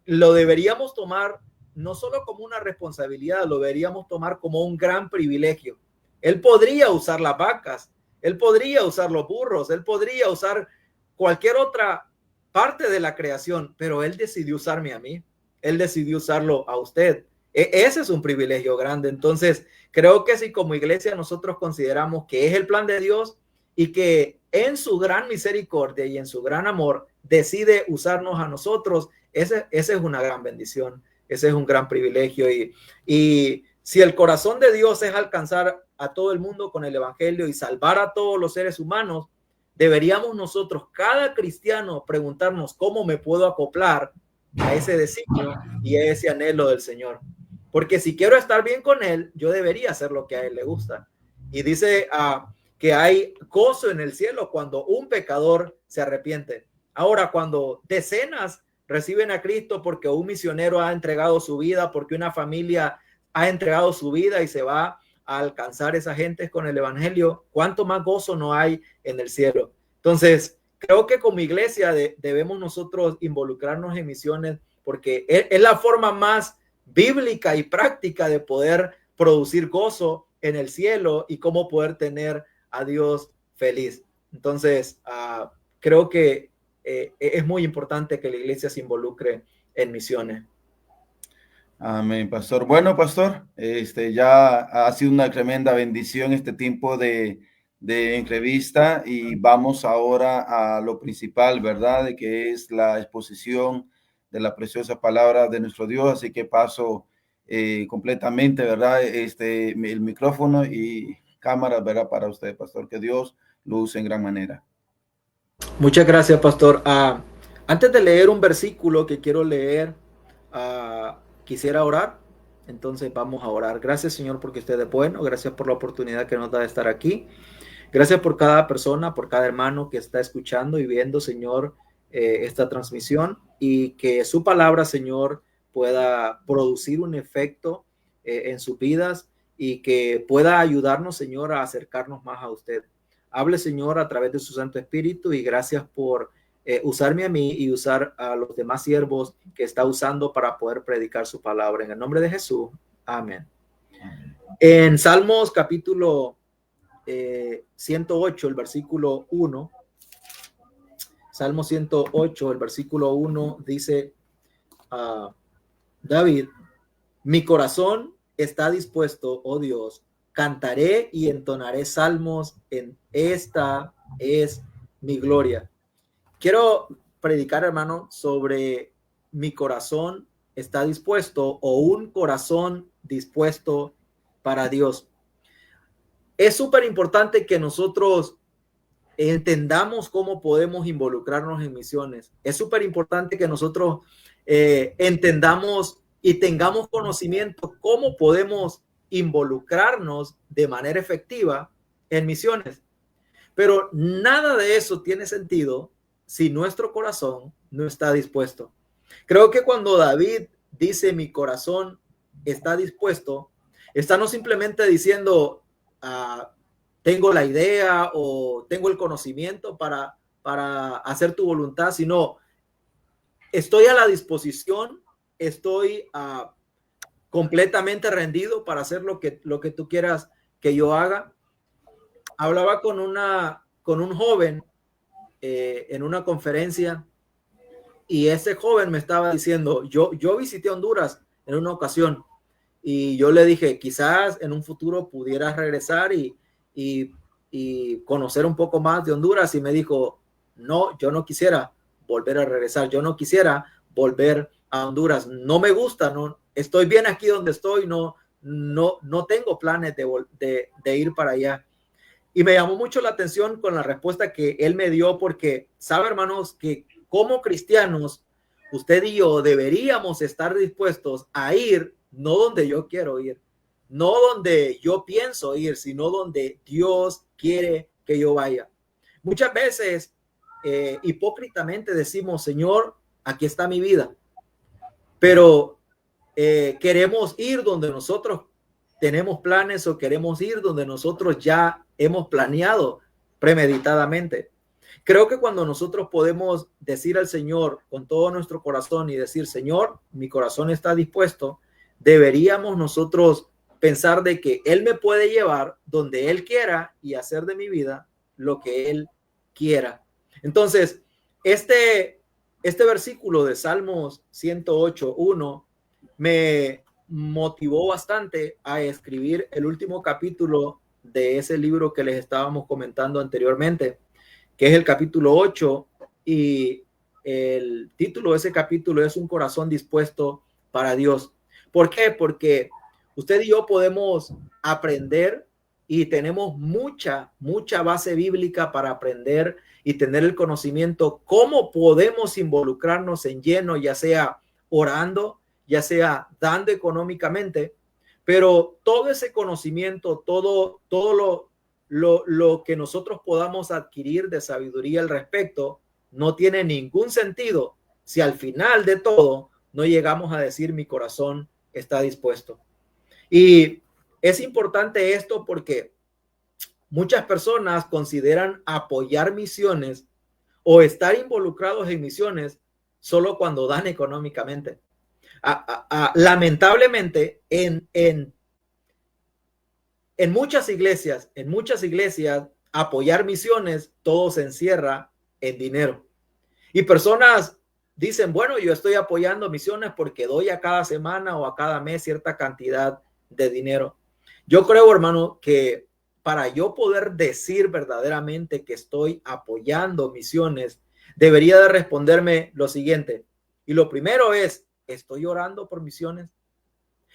lo deberíamos tomar no solo como una responsabilidad, lo deberíamos tomar como un gran privilegio. Él podría usar las vacas, él podría usar los burros, él podría usar cualquier otra parte de la creación, pero él decidió usarme a mí, él decidió usarlo a usted. Ese es un privilegio grande. Entonces, creo que si como iglesia nosotros consideramos que es el plan de Dios y que en su gran misericordia y en su gran amor decide usarnos a nosotros, esa es una gran bendición, ese es un gran privilegio. Y si el corazón de Dios es alcanzar a todo el mundo con el evangelio y salvar a todos los seres humanos, deberíamos nosotros, cada cristiano, preguntarnos cómo me puedo acoplar a ese designio y a ese anhelo del Señor. Porque si quiero estar bien con Él, yo debería hacer lo que a Él le gusta. Y dice que hay gozo en el cielo cuando un pecador se arrepiente. Ahora, cuando decenas reciben a Cristo porque un misionero ha entregado su vida, porque una familia ha entregado su vida y se va a alcanzar esa gente con el evangelio, ¿cuánto más gozo no hay en el cielo? Entonces, creo que como iglesia debemos nosotros involucrarnos en misiones porque es la forma más bíblica y práctica de poder producir gozo en el cielo y cómo poder tener a Dios feliz. Entonces, creo que es muy importante que la iglesia se involucre en misiones. Amén, pastor. Bueno, pastor, ya ha sido una tremenda bendición este tiempo de entrevista, y vamos ahora a lo principal, ¿verdad? De que es la exposición de la preciosa palabra de nuestro Dios. Así que paso completamente, ¿verdad? El micrófono y cámara, ¿verdad? Para usted, pastor, que Dios lo use en gran manera. Muchas gracias, pastor. Antes de leer un versículo que quiero leer, quisiera orar. Entonces vamos a orar. Gracias, Señor, porque usted es bueno. Gracias por la oportunidad que nos da de estar aquí. Gracias por cada persona, por cada hermano que está escuchando y viendo, Señor, esta transmisión, y que su palabra, Señor, pueda producir un efecto en sus vidas y que pueda ayudarnos, Señor, a acercarnos más a usted. Hable, Señor, a través de su Santo Espíritu, y gracias por usarme a mí y usar a los demás siervos que está usando para poder predicar su palabra. En el nombre de Jesús. Amén. En Salmos capítulo 108, el versículo 1, Salmo 108, el versículo 1 dice, David: mi corazón está dispuesto, oh Dios, cantaré y entonaré salmos, en esta es mi gloria. Quiero predicar, hermano, sobre mi corazón está dispuesto, o un corazón dispuesto para Dios. Es súper importante que nosotros entendamos cómo podemos involucrarnos en misiones. Es súper importante que nosotros entendamos y tengamos conocimiento cómo podemos involucrarnos de manera efectiva en misiones. Pero nada de eso tiene sentido si nuestro corazón no está dispuesto. Creo que cuando David dice mi corazón está dispuesto, está no simplemente diciendo tengo la idea o tengo el conocimiento para hacer tu voluntad, sino estoy a la disposición, estoy completamente rendido para hacer lo que tú quieras que yo haga. Hablaba con un joven en una conferencia, y ese joven me estaba diciendo, yo visité Honduras en una ocasión, y yo le dije, quizás en un futuro pudieras regresar y conocer un poco más de Honduras, y me dijo, no, yo no quisiera volver a regresar, yo no quisiera volver a Honduras, no me gusta, no, estoy bien aquí donde estoy, no tengo planes de ir para allá. Y me llamó mucho la atención con la respuesta que él me dio, porque sabe, hermanos, que como cristianos, usted y yo deberíamos estar dispuestos a ir no donde yo quiero ir, no donde yo pienso ir, sino donde Dios quiere que yo vaya. Muchas veces hipócritamente decimos, Señor, aquí está mi vida, pero queremos ir donde nosotros tenemos planes, o queremos ir donde nosotros ya hemos planeado premeditadamente. Creo que cuando nosotros podemos decir al Señor con todo nuestro corazón y decir, Señor, mi corazón está dispuesto, deberíamos nosotros pensar de que Él me puede llevar donde Él quiera y hacer de mi vida lo que Él quiera. Entonces, este versículo de Salmos 108:1 me motivó bastante a escribir el último capítulo de ese libro que les estábamos comentando anteriormente, que es el capítulo 8, y el título de ese capítulo es Un corazón dispuesto para Dios. ¿Por qué? Porque usted y yo podemos aprender, y tenemos mucha base bíblica para aprender y tener el conocimiento cómo podemos involucrarnos en lleno, ya sea orando, ya sea dando económicamente, pero todo ese conocimiento, todo lo que nosotros podamos adquirir de sabiduría al respecto, no tiene ningún sentido si al final de todo no llegamos a decir mi corazón está dispuesto. Y es importante esto porque muchas personas consideran apoyar misiones o estar involucrados en misiones solo cuando dan económicamente. Lamentablemente en muchas iglesias, apoyar misiones, todo se encierra en dinero. Y personas dicen, bueno, yo estoy apoyando misiones porque doy a cada semana o a cada mes cierta cantidad de dinero. Yo creo, hermano, que para yo poder decir verdaderamente que estoy apoyando misiones, debería de responderme lo siguiente. Y lo primero es, ¿estoy orando por misiones?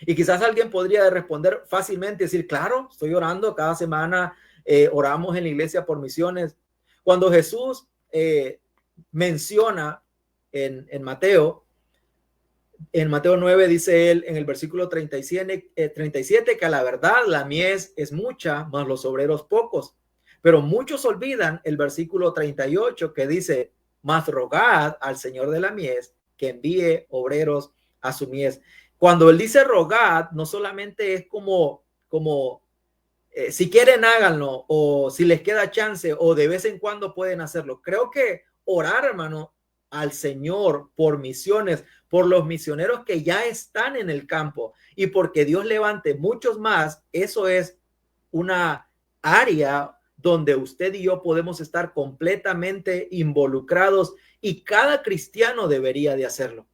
Y quizás alguien podría responder fácilmente, decir, claro, estoy orando cada semana, oramos en la iglesia por misiones. Cuando Jesús menciona en Mateo 9, dice él en el versículo 37 que a la verdad la mies es mucha, mas los obreros pocos. Pero muchos olvidan el versículo 38 que dice, mas rogad al Señor de la mies que envíe obreros a su mies. Cuando él dice rogad, no solamente es como si quieren háganlo, o si les queda chance, o de vez en cuando pueden hacerlo. Creo que orar, hermano, al Señor por misiones, por los misioneros que ya están en el campo y porque Dios levante muchos más, eso es una área donde usted y yo podemos estar completamente involucrados, y cada cristiano debería de hacerlo.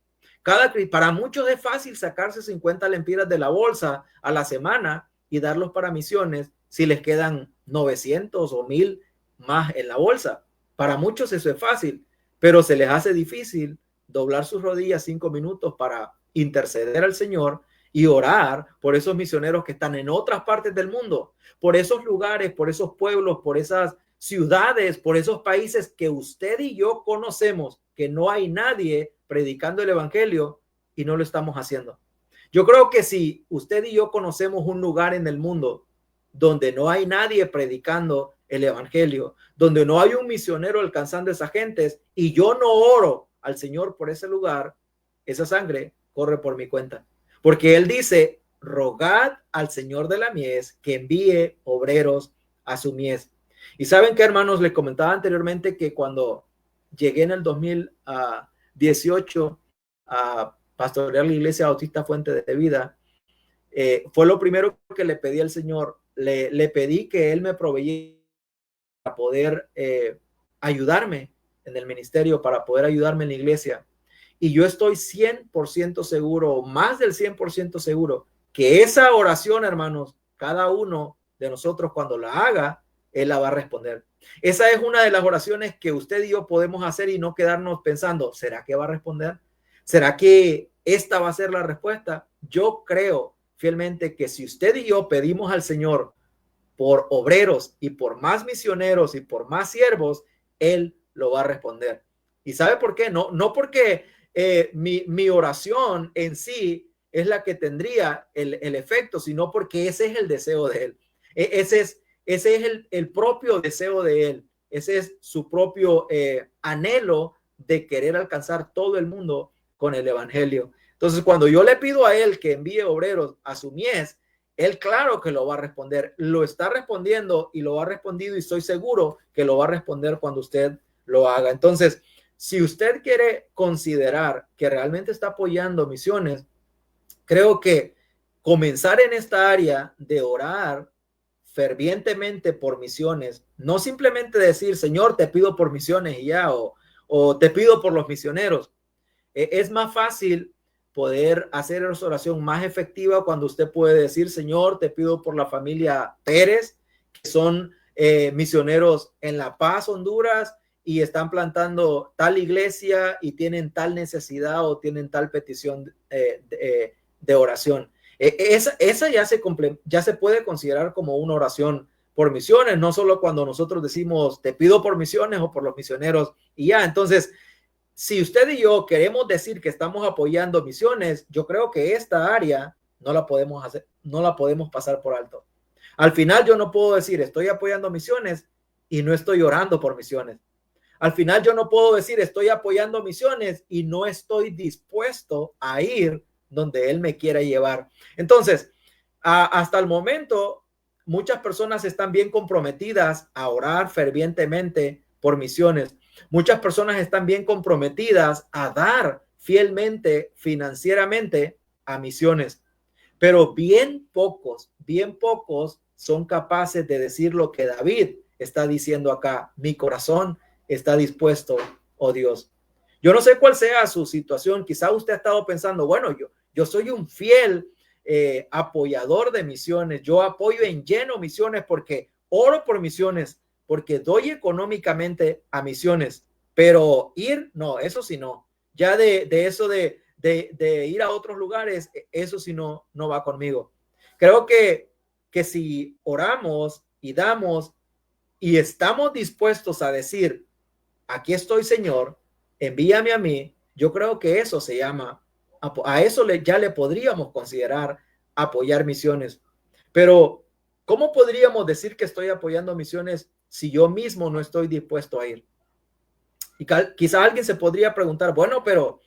Para muchos es fácil sacarse 50 lempiras de la bolsa a la semana y darlos para misiones si les quedan 900 o 1000 más en la bolsa. Para muchos eso es fácil, pero se les hace difícil doblar sus rodillas 5 minutos para interceder al Señor y orar por esos misioneros que están en otras partes del mundo, por esos lugares, por esos pueblos, por esas ciudades, por esos países que usted y yo conocemos, que no hay nadie predicando el evangelio y no lo estamos haciendo. Yo creo que si usted y yo conocemos un lugar en el mundo donde no hay nadie predicando el evangelio, donde no hay un misionero alcanzando a esas gentes, y yo no oro al Señor por ese lugar, esa sangre corre por mi cuenta. Porque él dice, rogad al Señor de la mies que envíe obreros a su mies. Y saben que, hermanos, les comentaba anteriormente que cuando llegué en el 2018 a pastorear la Iglesia Bautista Fuente de Vida, fue lo primero que le pedí al Señor. Le pedí que él me proveyera para poder ayudarme en el ministerio, para poder ayudarme en la iglesia. Y yo estoy 100% seguro, más del 100% seguro, que esa oración, hermanos, cada uno de nosotros cuando la haga, él la va a responder. Esa es una de las oraciones que usted y yo podemos hacer y no quedarnos pensando, ¿será que va a responder? ¿Será que esta va a ser la respuesta? Yo creo fielmente que si usted y yo pedimos al Señor por obreros y por más misioneros y por más siervos, él lo va a responder. ¿Y sabe por qué? No porque mi oración en sí es la que tendría el efecto, sino porque ese es el deseo de él. Ese es el propio deseo de él. Ese es su propio anhelo de querer alcanzar todo el mundo con el evangelio. Entonces, cuando yo le pido a él que envíe obreros a su mies, él claro que lo va a responder, lo está respondiendo y lo ha respondido, y estoy seguro que lo va a responder cuando usted lo haga. Entonces, si usted quiere considerar que realmente está apoyando misiones, creo que comenzar en esta área de orar fervientemente por misiones, no simplemente decir, Señor, te pido por misiones y ya, o te pido por los misioneros. Es más fácil poder hacer esa oración más efectiva cuando usted puede decir, Señor, te pido por la familia Pérez, que son misioneros en La Paz, Honduras, y están plantando tal iglesia y tienen tal necesidad o tienen tal petición de oración. Esa ya se puede considerar como una oración por misiones, no solo cuando nosotros decimos, te pido por misiones o por los misioneros y ya. Entonces, si usted y yo queremos decir que estamos apoyando misiones, yo creo que esta área no la podemos hacer, no la podemos pasar por alto. Al final yo no puedo decir estoy apoyando misiones y no estoy orando por misiones. Al final yo no puedo decir estoy apoyando misiones y no estoy dispuesto a ir donde él me quiera llevar. Entonces, hasta el momento, muchas personas están bien comprometidas a orar fervientemente por misiones. Muchas personas están bien comprometidas a dar fielmente, financieramente a misiones, pero bien pocos son capaces de decir lo que David está diciendo acá. Mi corazón está dispuesto, oh Dios. Yo no sé cuál sea su situación. Quizá usted ha estado pensando, bueno, yo soy un fiel apoyador de misiones. Yo apoyo en lleno misiones porque oro por misiones, porque doy económicamente a misiones, pero ir, no, eso sí no. Ya de eso de de ir a otros lugares, eso sí no va conmigo. Creo que si oramos y damos y estamos dispuestos a decir, aquí estoy, Señor, envíame a mí, yo creo que eso se llama, a eso ya le podríamos considerar apoyar misiones. Pero, ¿cómo podríamos decir que estoy apoyando misiones si yo mismo no estoy dispuesto a ir? Y quizá alguien se podría preguntar, bueno, pero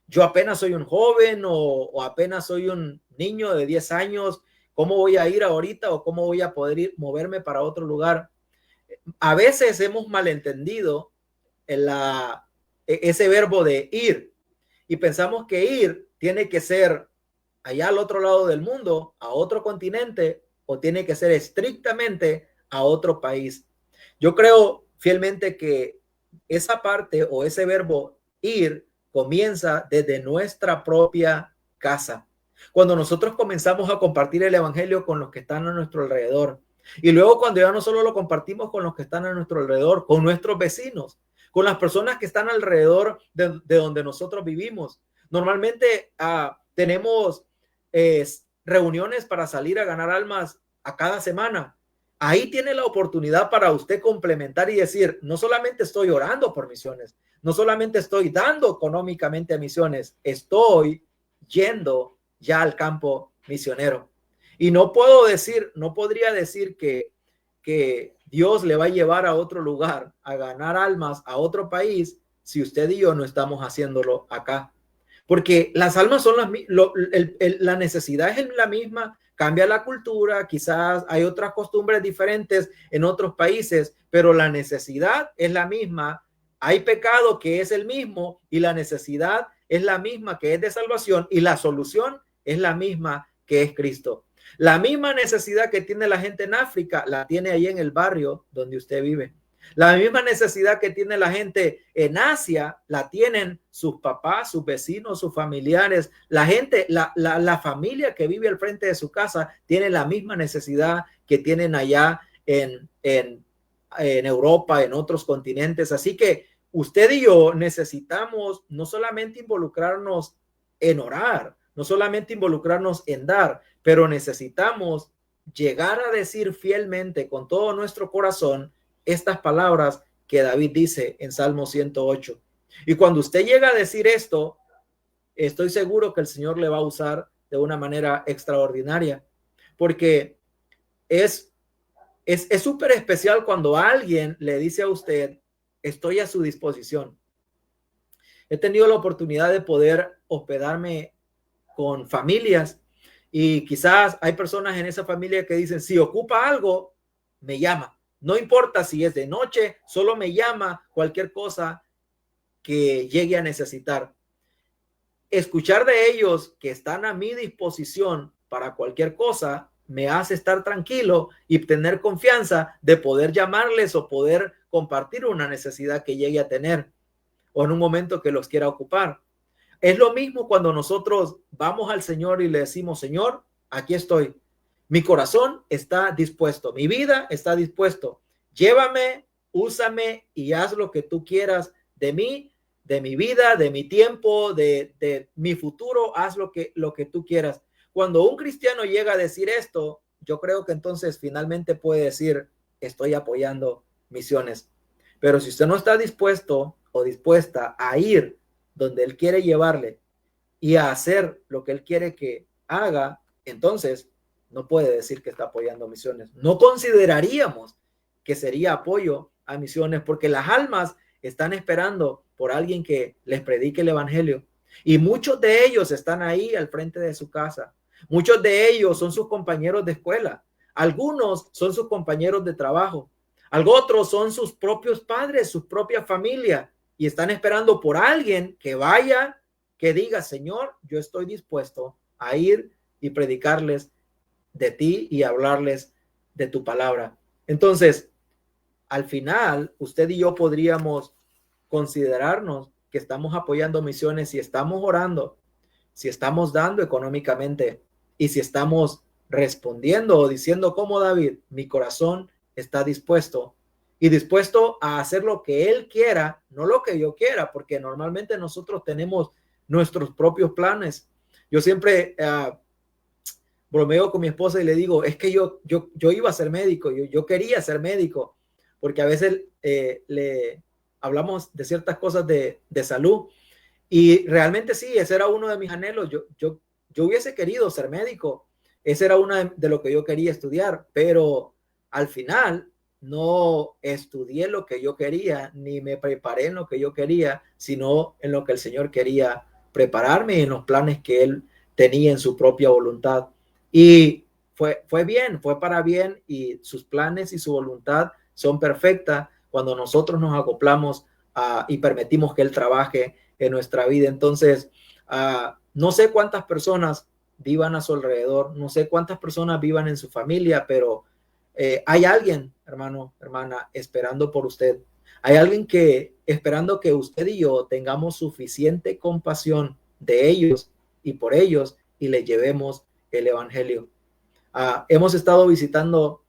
yo apenas soy un joven o apenas soy un niño de 10 años, ¿cómo voy a ir ahorita o cómo voy a poder moverme para otro lugar? A veces hemos malentendido ese verbo de ir y pensamos que ir tiene que ser allá al otro lado del mundo, a otro continente, o tiene que ser estrictamente a otro país. Yo creo fielmente que esa parte o ese verbo ir comienza desde nuestra propia casa. Cuando nosotros comenzamos a compartir el evangelio con los que están a nuestro alrededor, y luego cuando ya no solo lo compartimos con los que están a nuestro alrededor, con nuestros vecinos, con las personas que están alrededor de donde nosotros vivimos. Normalmente tenemos reuniones para salir a ganar almas a cada semana. Ahí tiene la oportunidad para usted complementar y decir, no solamente estoy orando por misiones, no solamente estoy dando económicamente a misiones, estoy yendo ya al campo misionero. Y no podría decir que Dios le va a llevar a otro lugar, a ganar almas a otro país, si usted y yo no estamos haciéndolo acá. Porque las almas son la necesidad es la misma, cambia la cultura, quizás hay otras costumbres diferentes en otros países, pero la necesidad es la misma. Hay pecado que es el mismo y la necesidad es la misma, que es de salvación, y la solución es la misma, que es Cristo. La misma necesidad que tiene la gente en África la tiene ahí en el barrio donde usted vive. La misma necesidad que tiene la gente en Asia la tienen sus papás, sus vecinos, sus familiares. La gente, la familia que vive al frente de su casa tiene la misma necesidad que tienen allá en Europa, en otros continentes. Así que usted y yo necesitamos no solamente involucrarnos en orar, no solamente involucrarnos en dar, pero necesitamos llegar a decir fielmente con todo nuestro corazón estas palabras que David dice en Salmo 108. Y cuando usted llega a decir esto, estoy seguro que el Señor le va a usar de una manera extraordinaria, porque es súper especial cuando alguien le dice a usted, estoy a su disposición. He tenido la oportunidad de poder hospedarme con familias y quizás hay personas en esa familia que dicen, si ocupa algo, me llama. No importa si es de noche, solo me llama, cualquier cosa que llegue a necesitar. Escuchar de ellos que están a mi disposición para cualquier cosa me hace estar tranquilo y tener confianza de poder llamarles o poder compartir una necesidad que llegue a tener o en un momento que los quiera ocupar. Es lo mismo cuando nosotros vamos al Señor y le decimos, Señor, aquí estoy. Mi corazón está dispuesto, mi vida está dispuesto. Llévame, úsame y haz lo que tú quieras de mí, de mi vida, de mi tiempo, de mi futuro. Haz lo que tú quieras. Cuando un cristiano llega a decir esto, yo creo que entonces finalmente puede decir, estoy apoyando misiones. Pero si usted no está dispuesto o dispuesta a ir donde Él quiere llevarle y a hacer lo que Él quiere que haga, entonces no puede decir que está apoyando misiones. No consideraríamos que sería apoyo a misiones porque las almas están esperando por alguien que les predique el evangelio y muchos de ellos están ahí al frente de su casa. Muchos de ellos son sus compañeros de escuela. Algunos son sus compañeros de trabajo. Otros son sus propios padres, su propia familia y están esperando por alguien que vaya, que diga, Señor, yo estoy dispuesto a ir y predicarles de ti y hablarles de tu palabra. Entonces, al final, usted y yo podríamos considerarnos que estamos apoyando misiones si estamos orando, si estamos dando económicamente y si estamos respondiendo o diciendo como David, mi corazón está dispuesto y dispuesto a hacer lo que Él quiera, no lo que yo quiera, porque normalmente nosotros tenemos nuestros propios planes. Yo siempre bromeo con mi esposa y le digo, es que yo iba a ser médico, yo quería ser médico, porque a veces le hablamos de ciertas cosas de salud, y realmente sí, ese era uno de mis anhelos. Yo hubiese querido ser médico, ese era uno de lo que yo quería estudiar, pero al final no estudié lo que yo quería, ni me preparé en lo que yo quería, sino en lo que el Señor quería prepararme, en los planes que Él tenía en su propia voluntad. Y fue bien, fue para bien, y sus planes y su voluntad son perfectas cuando nosotros nos acoplamos y permitimos que Él trabaje en nuestra vida. Entonces, no sé cuántas personas vivan a su alrededor, no sé cuántas personas vivan en su familia, pero hay alguien, hermano, hermana, esperando por usted. Hay alguien que esperando que usted y yo tengamos suficiente compasión de ellos y por ellos, y les llevemos el evangelio. Hemos estado visitando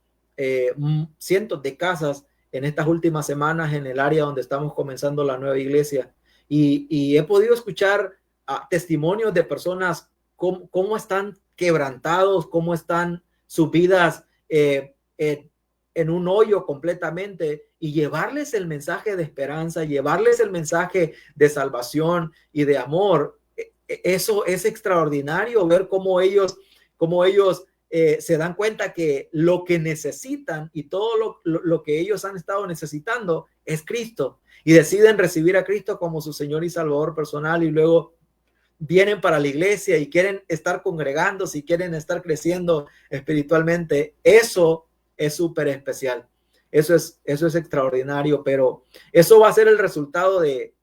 cientos de casas en estas últimas semanas en el área donde estamos comenzando la nueva iglesia, y he podido escuchar testimonios de personas cómo están quebrantados, cómo están sus vidas en un hoyo completamente, y llevarles el mensaje de esperanza, llevarles el mensaje de salvación y de amor. Eso es extraordinario, ver cómo ellos se dan cuenta que lo que necesitan y todo lo que ellos han estado necesitando es Cristo, y deciden recibir a Cristo como su Señor y Salvador personal, y luego vienen para la iglesia y quieren estar congregándose y quieren estar creciendo espiritualmente. Eso es súper especial. Eso es extraordinario, pero eso va a ser el resultado de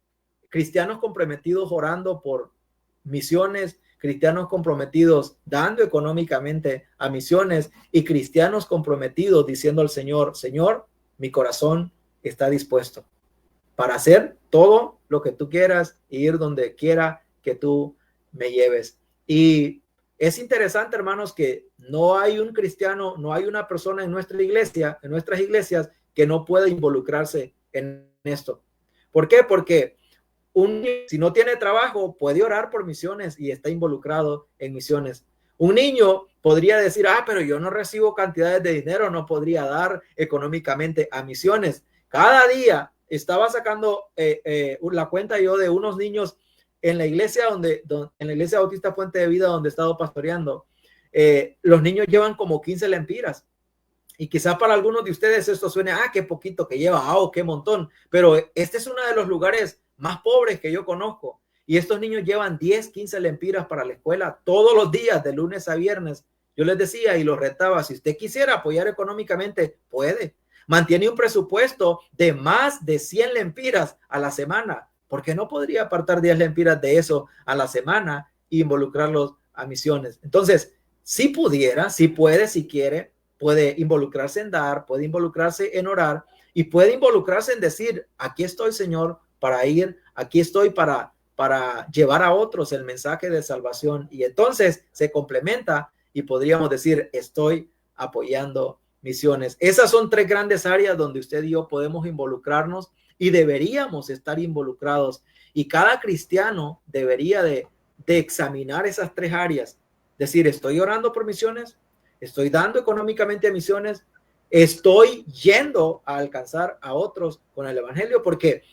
cristianos comprometidos orando por misiones, cristianos comprometidos dando económicamente a misiones, y cristianos comprometidos diciendo al Señor, Señor, mi corazón está dispuesto para hacer todo lo que tú quieras e ir donde quiera que tú me lleves. Y es interesante, hermanos, que no hay un cristiano, no hay una persona en nuestra iglesia, en nuestras iglesias, que no pueda involucrarse en esto. ¿Por qué? Porque si no tiene trabajo, puede orar por misiones y está involucrado en misiones. Un niño podría decir, pero yo no recibo cantidades de dinero, no podría dar económicamente a misiones. Cada día estaba sacando la cuenta yo de unos niños en la iglesia en la iglesia Bautista Fuente de Vida, donde he estado pastoreando. Los niños llevan como 15 lempiras. Y quizás para algunos de ustedes esto suene, qué poquito que lleva, qué montón. Pero este es uno de los lugares más pobres que yo conozco. Y estos niños llevan 10, 15 lempiras para la escuela todos los días, de lunes a viernes. Yo les decía y los retaba, si usted quisiera apoyar económicamente, puede. Mantiene un presupuesto de más de 100 lempiras a la semana. ¿Por qué no podría apartar 10 lempiras de eso a la semana e involucrarlos a misiones? Entonces, si pudiera, si puede, si quiere, puede involucrarse en dar, puede involucrarse en orar, y puede involucrarse en decir, aquí estoy, Señor, para ir, aquí estoy para llevar a otros el mensaje de salvación. Y entonces se complementa y podríamos decir, estoy apoyando misiones. Esas son tres grandes áreas donde usted y yo podemos involucrarnos y deberíamos estar involucrados. Y cada cristiano debería de examinar esas tres áreas. Decir, estoy orando por misiones, estoy dando económicamente a misiones, estoy yendo a alcanzar a otros con el evangelio, porque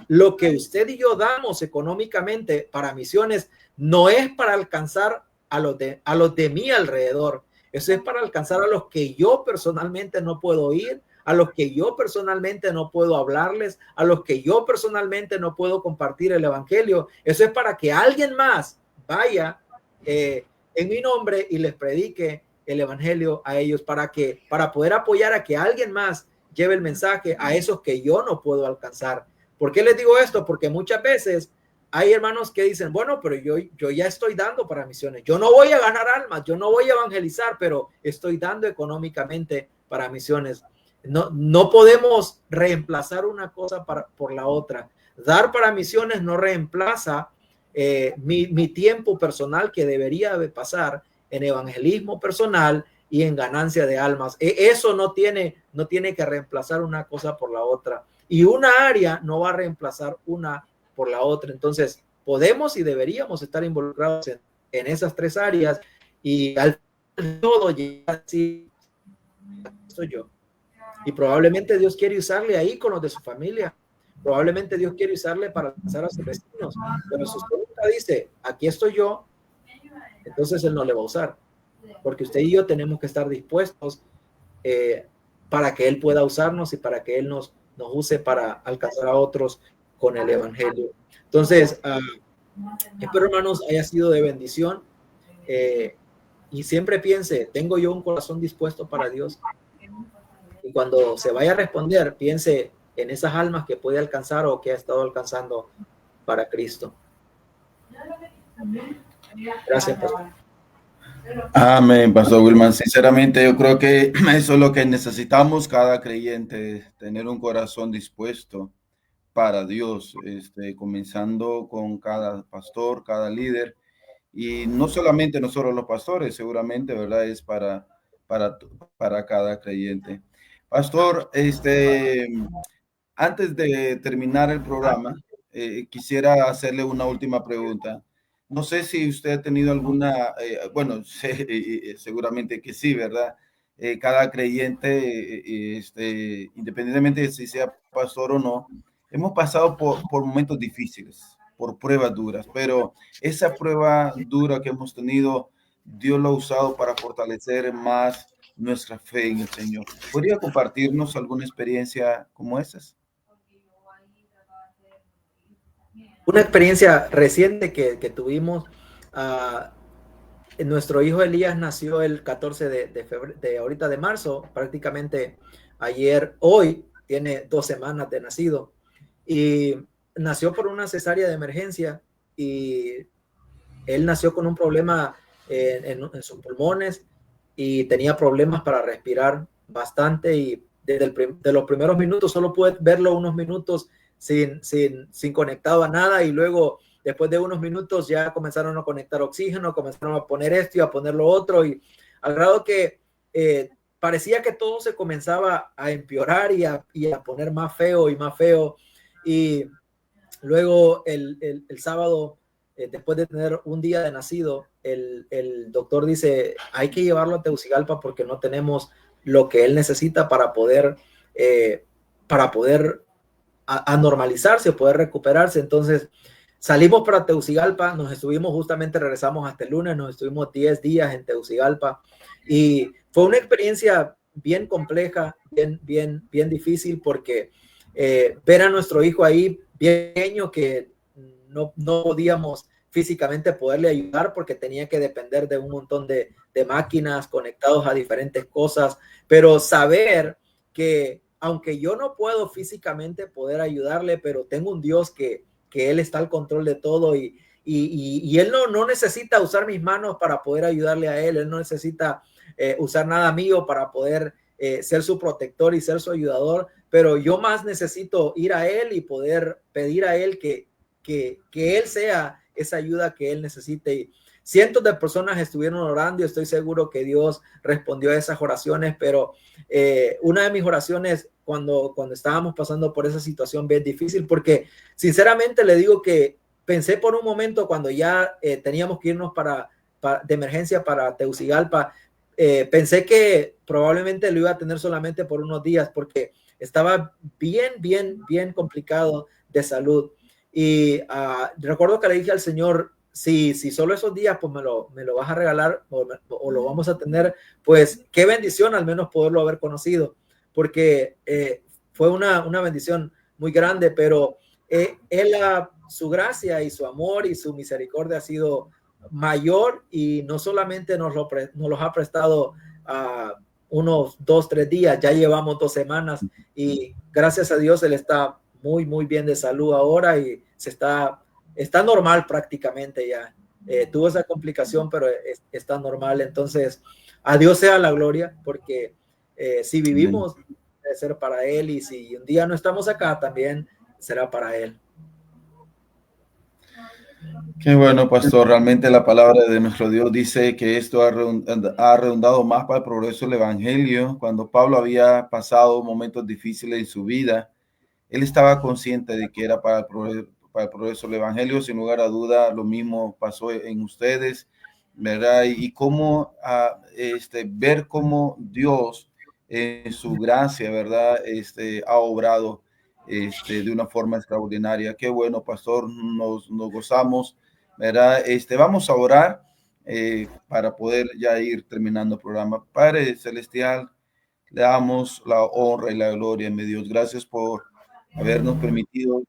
lo que usted y yo damos económicamente para misiones no es para alcanzar a los de mi alrededor. Eso es para alcanzar a los que yo personalmente no puedo ir, a los que yo personalmente no puedo hablarles, a los que yo personalmente no puedo compartir el evangelio. Eso es para que alguien más vaya en mi nombre y les predique el evangelio a ellos, para poder apoyar a que alguien más lleve el mensaje a esos que yo no puedo alcanzar. ¿Por qué les digo esto? Porque muchas veces hay hermanos que dicen, bueno, pero yo ya estoy dando para misiones, yo no voy a ganar almas, yo no voy a evangelizar, pero estoy dando económicamente para misiones. No podemos reemplazar una cosa por la otra. Dar para misiones no reemplaza mi tiempo personal que debería de pasar en evangelismo personal y en ganancia de almas. Eso no tiene que reemplazar una cosa por la otra, y una área no va a reemplazar una por la otra. Entonces, podemos y deberíamos estar involucrados en esas tres áreas, y al final todo llega así, soy yo. Y probablemente Dios quiere usarle ahí con los de su familia. Probablemente Dios quiere usarle para alcanzar a sus vecinos. Pero si usted nunca dice, aquí estoy yo, entonces Él no le va a usar. Porque usted y yo tenemos que estar dispuestos para que Él pueda usarnos y para que Él nos use para alcanzar a otros con el Evangelio. Entonces, espero, hermanos, haya sido de bendición. Y siempre piense, ¿tengo yo un corazón dispuesto para Dios? Y cuando se vaya a responder, piense en esas almas que puede alcanzar o que ha estado alcanzando para Cristo. Gracias, pastor. Amén, Pastor Wilman. Sinceramente, yo creo que eso es lo que necesitamos cada creyente, tener un corazón dispuesto para Dios, comenzando con cada pastor, cada líder, y no solamente nosotros los pastores, seguramente, ¿verdad? Es para cada creyente. Pastor, antes de terminar el programa, quisiera hacerle una última pregunta. No sé si usted ha tenido alguna, bueno, seguramente que sí, ¿verdad? Cada creyente, independientemente de si sea pastor o no, hemos pasado por momentos difíciles, por pruebas duras, pero esa prueba dura que hemos tenido, Dios lo ha usado para fortalecer más nuestra fe en el Señor. ¿Podría compartirnos alguna experiencia como esas? Una experiencia reciente que tuvimos, nuestro hijo Elías nació el 14 de febrero, ahorita de marzo, prácticamente hoy tiene 2 semanas de nacido, y nació por una cesárea de emergencia, y él nació con un problema en sus pulmones y tenía problemas para respirar bastante, y de los primeros minutos solo pude verlo unos minutos sin conectado a nada, y luego después de unos minutos ya comenzaron a conectar oxígeno, comenzaron a poner esto y a poner lo otro, y al grado que parecía que todo se comenzaba a empeorar y a poner más feo y más feo. Y luego el sábado, después de tener un día de nacido, el doctor dice, hay que llevarlo a Tegucigalpa porque no tenemos lo que él necesita para poder a normalizarse, poder recuperarse. Entonces salimos para Tegucigalpa, regresamos hasta el lunes, nos estuvimos 10 días en Tegucigalpa, y fue una experiencia bien compleja, bien difícil, porque ver a nuestro hijo ahí bien pequeño, que no podíamos físicamente poderle ayudar porque tenía que depender de un montón de máquinas conectados a diferentes cosas, pero saber que aunque yo no puedo físicamente poder ayudarle, pero tengo un Dios que Él está al control de todo, y Él no necesita usar mis manos para poder ayudarle a Él no necesita usar nada mío para poder ser su protector y ser su ayudador, pero yo más necesito ir a Él y poder pedir a Él que Él sea esa ayuda que Él necesite. Y cientos de personas estuvieron orando y estoy seguro que Dios respondió a esas oraciones, pero una de mis oraciones cuando estábamos pasando por esa situación bien difícil, porque sinceramente le digo que pensé por un momento cuando ya teníamos que irnos de emergencia para Tegucigalpa, pensé que probablemente lo iba a tener solamente por unos días porque estaba bien complicado de salud. Y recuerdo que le dije al Señor, si solo esos días pues me lo vas a regalar o lo vamos a tener, pues qué bendición al menos poderlo haber conocido, porque fue una bendición muy grande, pero su gracia y su amor y su misericordia ha sido mayor, y no solamente nos los ha prestado unos 2-3 días, ya llevamos 2 semanas, y gracias a Dios él está muy bien de salud ahora, y está normal prácticamente ya. Tuvo esa complicación, pero está normal. Entonces, a Dios sea la gloria, porque si vivimos, debe ser para Él, y si un día no estamos acá, también será para Él. Qué bueno, pastor. Realmente la palabra de nuestro Dios dice que esto ha redundado más para el progreso del evangelio. Cuando Pablo había pasado momentos difíciles en su vida, él estaba consciente de que era para para el progreso del Evangelio. Sin lugar a duda, lo mismo pasó en ustedes, ¿verdad? Y cómo ver cómo Dios en su gracia, ¿verdad? Ha obrado de una forma extraordinaria. Qué bueno, pastor, nos gozamos, ¿verdad? Vamos a orar para poder ya ir terminando el programa. Padre Celestial, le damos la honra y la gloria, mi Dios. Gracias por habernos permitido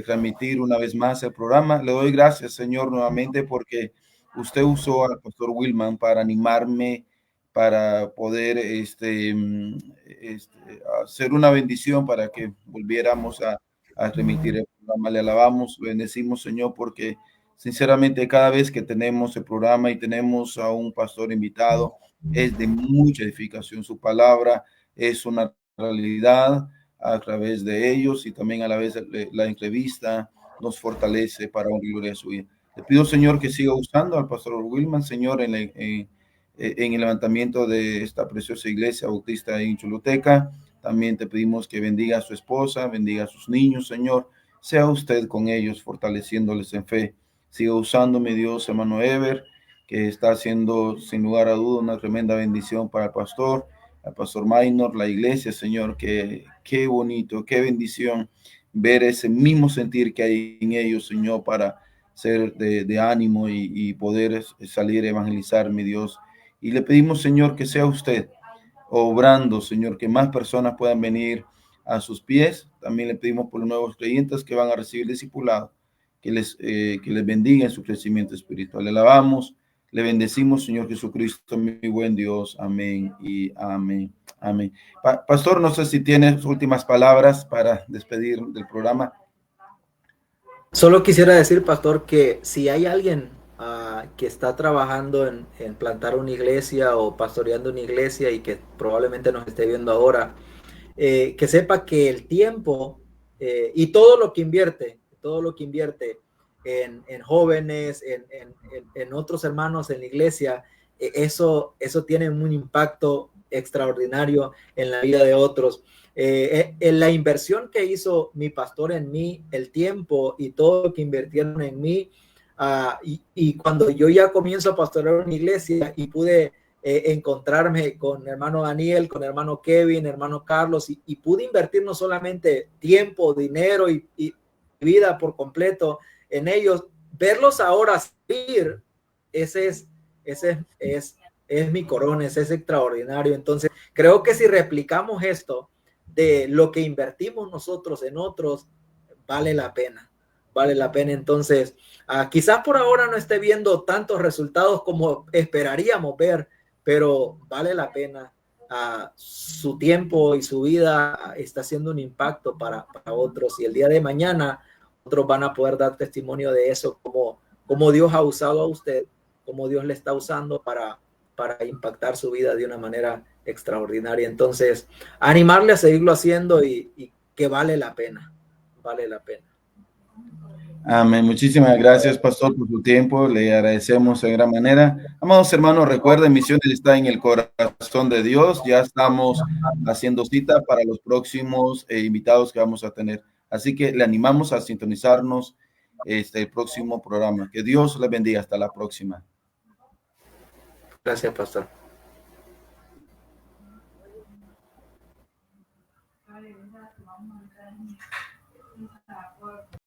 transmitir una vez más el programa. Le doy gracias, Señor, nuevamente porque usted usó al pastor Wilman para animarme, para poder hacer una bendición para que volviéramos a transmitir el programa. Le alabamos, bendecimos, Señor, porque sinceramente cada vez que tenemos el programa y tenemos a un pastor invitado, es de mucha edificación. Su palabra es una realidad a través de ellos y también a la vez la entrevista nos fortalece para honrar y gloria suya. Le pido, Señor, que siga usando al pastor Wilman, Señor, en el levantamiento de esta preciosa iglesia bautista en Choluteca. También te pedimos que bendiga a su esposa, bendiga a sus niños, Señor. Sea usted con ellos, fortaleciéndoles en fe. Siga usando, mi Dios, hermano Ever, que está haciendo sin lugar a duda una tremenda bendición para el pastor, al pastor Minor, la iglesia, Señor, que qué bonito, qué bendición ver ese mismo sentir que hay en ellos, Señor, para ser de ánimo y poder salir a evangelizar, mi Dios. Y le pedimos, Señor, que sea usted obrando, Señor, que más personas puedan venir a sus pies. También le pedimos por los nuevos creyentes que van a recibir discipulado, que les bendiga en su crecimiento espiritual. Le alabamos, le bendecimos, Señor Jesucristo, mi buen Dios. Amén y amén. Amén. Pastor, no sé si tienes últimas palabras para despedir del programa. Solo quisiera decir, pastor, que si hay alguien que está trabajando en plantar una iglesia o pastoreando una iglesia y que probablemente nos esté viendo ahora, que sepa que el tiempo y todo lo que invierte en jóvenes, en otros hermanos en la iglesia, eso tiene un impacto extraordinario en la vida de otros. En la inversión que hizo mi pastor en mí, el tiempo y todo lo que invirtieron en mí, y cuando yo ya comienzo a pastorear una iglesia y pude encontrarme con hermano Daniel, con hermano Kevin, hermano Carlos, y pude invertir no solamente tiempo, dinero y vida por completo en ellos, verlos ahora servir, ese es mi corona, ese es extraordinario. Entonces creo que si replicamos esto de lo que invertimos nosotros en otros, vale la pena. Entonces, quizás por ahora no esté viendo tantos resultados como esperaríamos ver, pero vale la pena. Su tiempo y su vida está haciendo un impacto para otros, y el día de mañana otros van a poder dar testimonio de eso, como Dios ha usado a usted, como Dios le está usando para impactar su vida de una manera extraordinaria. Entonces, animarle a seguirlo haciendo y que vale la pena. Amén. Muchísimas gracias, pastor, por su tiempo. Le agradecemos en gran manera. Amados hermanos, recuerden, Misiones está en el corazón de Dios. Ya estamos haciendo cita para los próximos invitados que vamos a tener. Así que le animamos a sintonizarnos el próximo programa. Que Dios le bendiga. Hasta la próxima. Gracias, pastor.